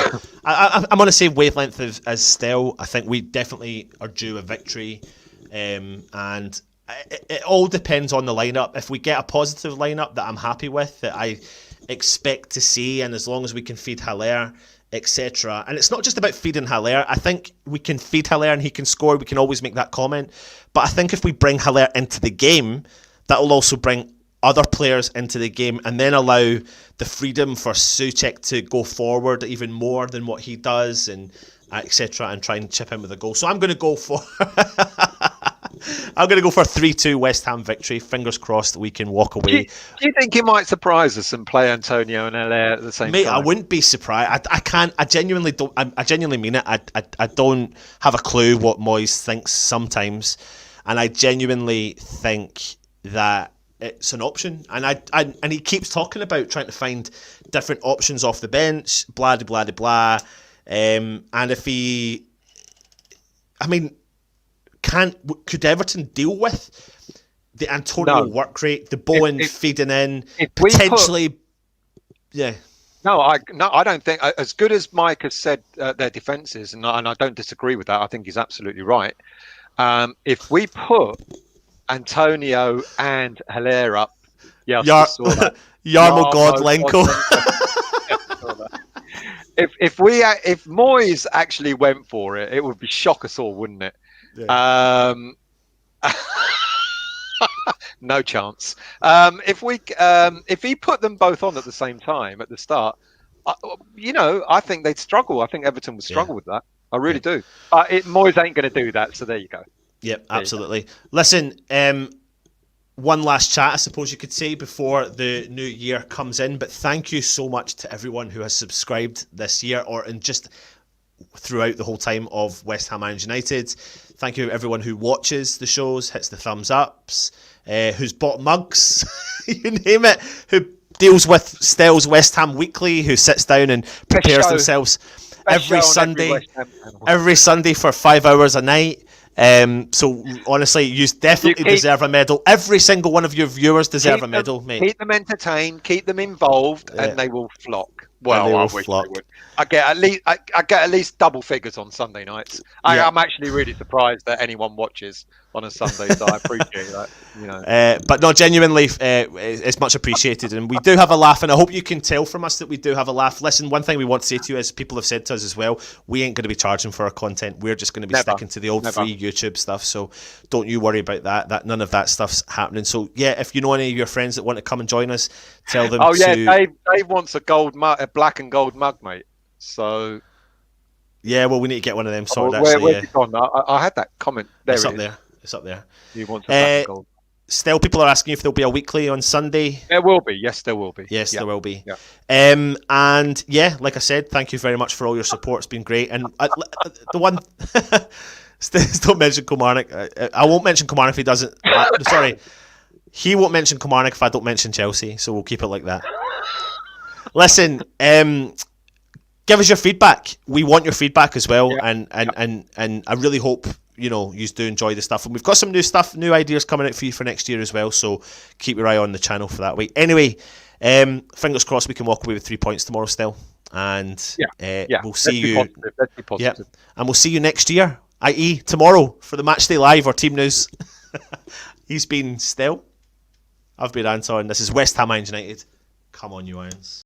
I'm on the same wavelength as Stell. I think we definitely are due a victory. And it all depends on the lineup. If we get a positive lineup that I'm happy with, that I expect to see, and as long as we can feed Haller, etc. And it's not just about feeding Haller. I think we can feed Haller and he can score. We can always make that comment. But I think if we bring Haller into the game, that will also bring other players into the game and then allow the freedom for Souček to go forward even more than what he does, and etc., and try and chip in with a goal. So I'm going to go for I'm going to go for a 3-2 West Ham victory. Fingers crossed we can walk away. Do you think he might surprise us and play Antonio and Haller at the same Mate, time? I wouldn't be surprised. I can't. I genuinely don't. I genuinely mean it. I don't have a clue what Moyes thinks sometimes, and I genuinely think that it's an option. And he keeps talking about trying to find different options off the bench. Blah blah blah blah. And if he, I mean, could Everton deal with the Antonio work rate, the Bowen feeding in, potentially? Yeah. No, I don't think. As good as Mike has said their defence is, and I don't disagree with that. I think he's absolutely right. If we put Antonio and Haller up, Yarmo Godlenko. If Moyes actually went for it, it would be shock us all, wouldn't it? Yeah. No chance. If he put them both on at the same time at the start, I think they'd struggle. I think Everton would struggle with that. I really do. Moyes ain't going to do that. So there you go. Yep, absolutely. Listen, one last chat, I suppose you could say, before the new year comes in. But thank you so much to everyone who has subscribed this year, and just throughout the whole time of West Ham and United. Thank you to everyone who watches the shows, hits the thumbs ups, who's bought mugs, you name it, who deals with Stell's West Ham Weekly, who sits down and prepares themselves every Sunday for 5 hours a night. So honestly, you definitely deserve a medal. Every single one of your viewers deserve a medal, mate. Keep them entertained, keep them involved, and they will flock. Well, I wish they would. I get at least double figures on Sunday nights. I'm actually really surprised that anyone watches on a Sunday, so I appreciate that. But no, genuinely, it's much appreciated, and we do have a laugh, and I hope you can tell from us that we do have a laugh. Listen, one thing we want to say to you is, people have said to us as well, we ain't going to be charging for our content. We're just going to be sticking to the old free YouTube stuff, so don't you worry about that. That none of that stuff's happening. So yeah, if you know any of your friends that want to come and join us, tell them. Dave wants a black and gold mug, mate. So yeah, well, we need to get one of them sorted. Where's it gone? I had that comment. It's up there. You want some black and gold? Still, people are asking if there'll be a weekly on Sunday. There will be. Yes, there will be. Yes, there will be. Yeah. And yeah, like I said, thank you very much for all your support. It's been great. And the one, don't mention Kilmarnock. I won't mention Kilmarnock if he doesn't. Sorry, he won't mention Kilmarnock if I don't mention Chelsea. So we'll keep it like that. Listen, give us your feedback. We want your feedback as well, and I really hope you do enjoy the stuff. And we've got some new ideas coming out for you for next year as well. So keep your eye on the channel for that week. Anyway, fingers crossed we can walk away with 3 points tomorrow still, and we'll see you. Let's be positive. Yeah, and we'll see you next year, i.e. tomorrow for the Matchday Live or Team News. He's been Still. I've been Anton. This is West Ham United. Come on, you Irons.